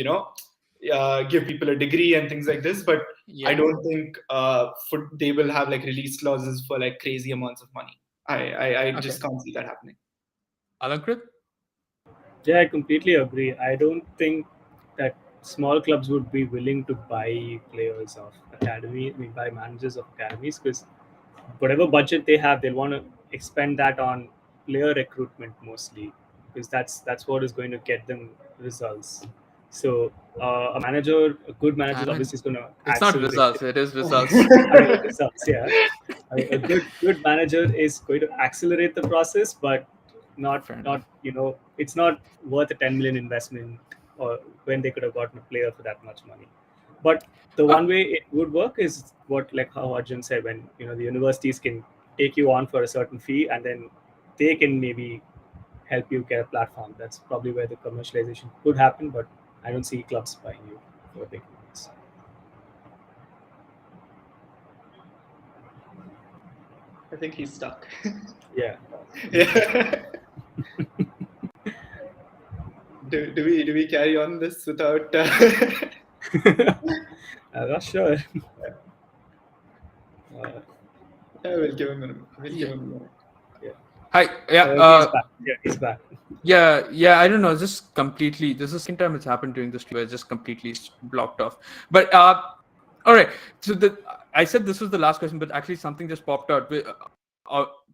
give people a degree and things like this. But I Yeah. don't think they will have like release clauses for like crazy amounts of money. I Okay. just can't see that happening. Alankrit? Yeah, I completely agree. I don't think that small clubs would be willing to buy players of academy, I mean, buy managers of academies, because whatever budget they have, they'll want to expend that on player recruitment mostly, because that's what is going to get them results. So a good manager I is mean, obviously going to it's not accelerate results, it. it is results. I mean, results, yeah. A good manager is going to accelerate the process, but Fair not enough. it's not worth a 10 million investment, or when they could have gotten a player for that much money. But the Uh, one way it would work is what, like how Arjun said, when the universities can take you on for a certain fee, and then they can maybe help you get a platform. That's probably where the commercialization could happen, but I don't see clubs buying you for big amounts. I think he's stuck. Yeah. Yeah. Do we carry on this without? I'm not sure. Uh, Yeah, we'll give him a yeah. minute. yeah. Hi. Yeah. He's back. Yeah, he's back. Yeah. I don't know. Just completely. This is the second time it's happened during this where it's just completely blocked off. But all right. So I said this was the last question, but actually something just popped out.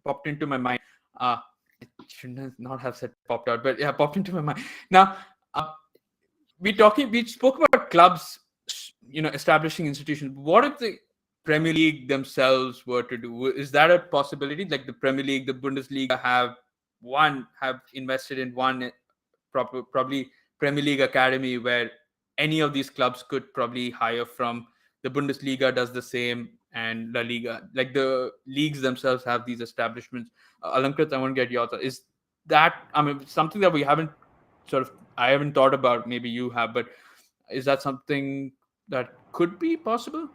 Popped into my mind. Uh, it shouldn't not have said popped out, but yeah, popped into my mind. Now, uh, we spoke about clubs, establishing institutions. What if the Premier League themselves were to do? Is that a possibility? Like the Premier League, the Bundesliga have invested in one probably Premier League academy where any of these clubs could probably hire from. The Bundesliga does the same, and La Liga, like the leagues themselves, have these establishments. Alankrith, I want to get your thoughts. Is that, I mean, something that we haven't sort of I haven't thought about? Maybe you have, but is that something that could be possible?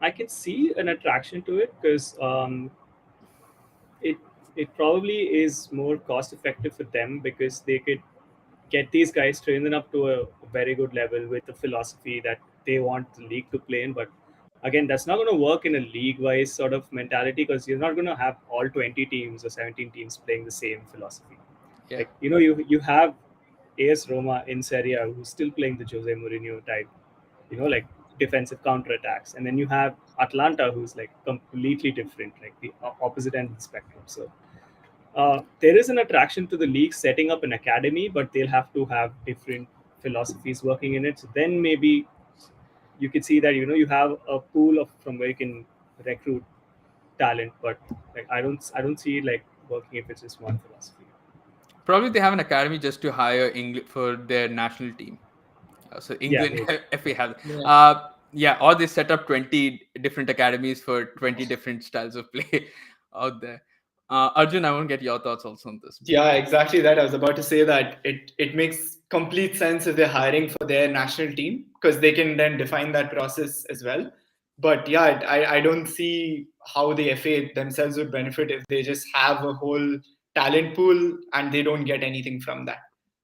I can see an attraction to it because it it probably is more cost effective for them because they could get these guys trained up to a very good level with the philosophy that they want the league to play in. But again, that's not going to work in a league wise sort of mentality because you're not going to have all 20 teams or 17 teams playing the same philosophy. Yeah. Like, you have AS Roma in Serie A who's still playing the Jose Mourinho type, like defensive counter attacks. And then you have Atlanta who's like completely different, like the opposite end of the spectrum. So there is an attraction to the league setting up an academy, but they'll have to have different philosophies working in it. So then maybe you could see that you have a pool of from where you can recruit talent, but like I don't see it like working if it's just one philosophy. Probably they have an academy just to hire England for their national team. So Yeah, England maybe. FA has. Yeah. Yeah, or they set up 20 different academies for 20 different styles of play out there. Arjun, I want to get your thoughts also on this. Yeah, exactly that. I was about to say that it makes complete sense if they're hiring for their national team because they can then define that process as well. But yeah, I don't see how the FA themselves would benefit if they just have a whole talent pool and they don't get anything from that.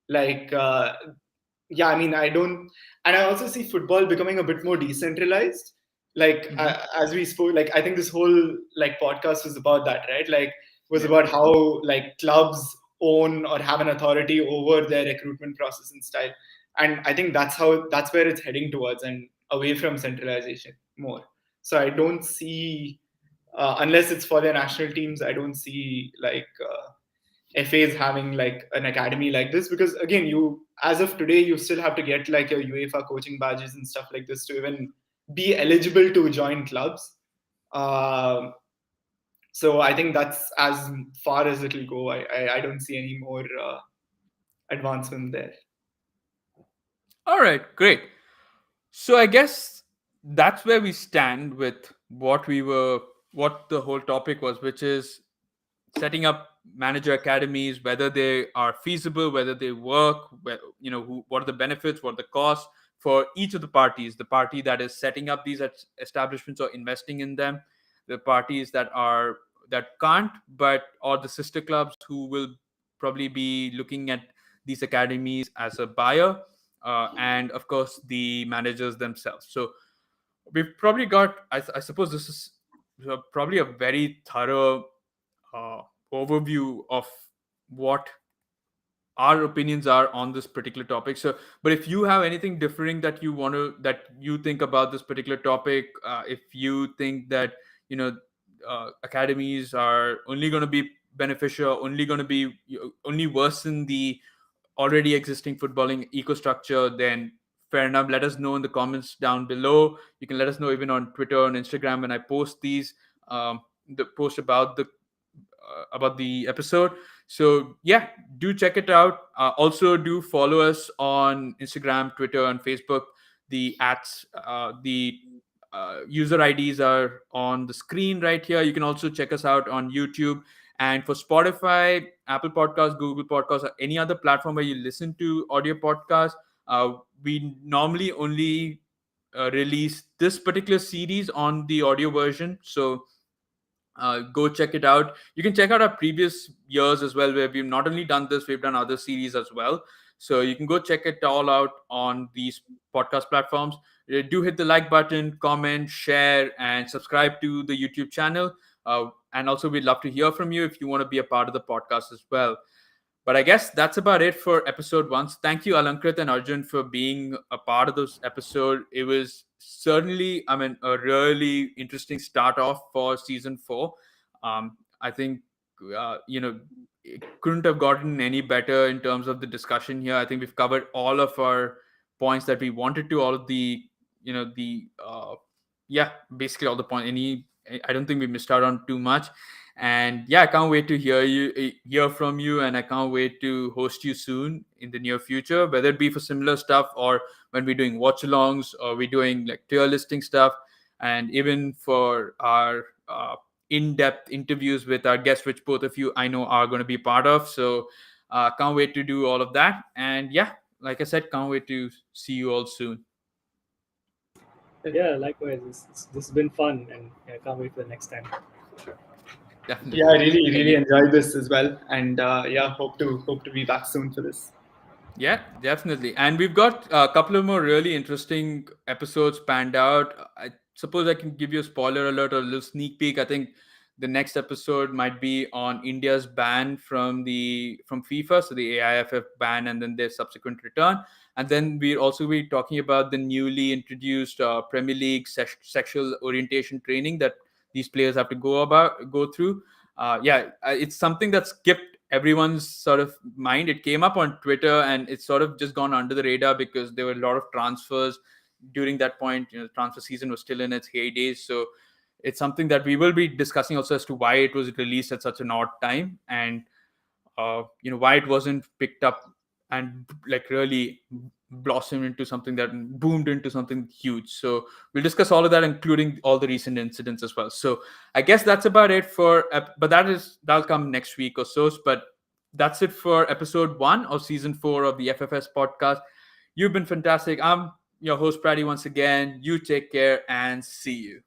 Like, yeah, I mean, I don't, and I also see football becoming a bit more decentralized. Like, Mm-hmm. as we spoke, like, I think this whole like podcast was about that, right? Like, was Yeah. about how like clubs own or have an authority over their recruitment process and style. And I think that's where it's heading towards and away from centralization more. So I don't see, unless it's for their national teams, I don't see like FAs having like an academy like this because again, you as of today, you still have to get like your UEFA coaching badges and stuff like this to even be eligible to join clubs. Um so I think that's as far as it'll go. I don't see any more advancement there. All right, great. So I guess that's where we stand with what the whole topic was, which is setting up manager academies, whether they are feasible, whether they work, what are the benefits, what are the costs for each of the parties: the party that is setting up these establishments or investing in them, the parties that can't, but or the sister clubs who will probably be looking at these academies as a buyer, and of course the managers themselves. So we've probably got, I suppose this is probably a very thorough uh, overview of what our opinions are on this particular topic. So but if you have anything differing that you think about this particular topic, if you think that academies are only going to be beneficial, only going to be only worsen the already existing footballing ecostructure, then fair enough. Let us know in the comments down below. You can let us know even on Twitter and Instagram when I post these, the post about the episode. So yeah, do check it out. Also, do follow us on Instagram, Twitter, and Facebook. The user IDs are on the screen right here. You can also check us out on YouTube. And for Spotify, Apple Podcasts, Google Podcasts, or any other platform where you listen to audio podcasts, we normally only release this particular series on the audio version. So go check it out. You can check out our previous years as well, where we've not only done this, we've done other series as well. So you can go check it all out on these podcast platforms. Do hit the like button, comment, share, and subscribe to the YouTube channel. and also we'd love to hear from you if you want to be a part of the podcast as well. But I guess that's about it for episode one. So thank you, Alankrith and Arjun, for being a part of this episode. It was certainly, I mean, a really interesting start off for season four. I think, it couldn't have gotten any better in terms of the discussion here. I think we've covered all of our points that we wanted to, all of the, yeah, basically all the point. I don't think we missed out on too much. And yeah, I can't wait to hear from you, and I can't wait to host you soon in the near future, whether it be for similar stuff or when we're doing watch alongs or we're doing like tier listing stuff, and even for our in-depth interviews with our guests, which both of you I know are going to be part of. So can't wait to do all of that. And yeah, like I said, can't wait to see you all soon. Yeah, likewise. This has been fun, and I can't wait for the next time. Definitely. Yeah, I really enjoyed this as well, and yeah, hope to be back soon for this. Yeah, definitely. And we've got a couple of more really interesting episodes panned out. I suppose I can give you a spoiler alert or a little sneak peek. I think the next episode might be on India's ban from FIFA, so the AIFF ban, and then their subsequent return. And then we'll also be talking about the newly introduced Premier League sexual orientation training that these players have to go through. It's something that skipped everyone's sort of mind. It came up on Twitter, and it's sort of just gone under the radar because there were a lot of transfers during that point. The transfer season was still in its heydays, so it's something that we will be discussing also as to why it was released at such an odd time, and why it wasn't picked up and like really blossomed into something that boomed into something huge. So we'll discuss all of that, including all the recent incidents as well. So I guess that's about it but that'll come next week or so. But that's it for episode 1 of season 4 of the FFS podcast. You've been fantastic. I'm your host Praddy once again. You take care and see you.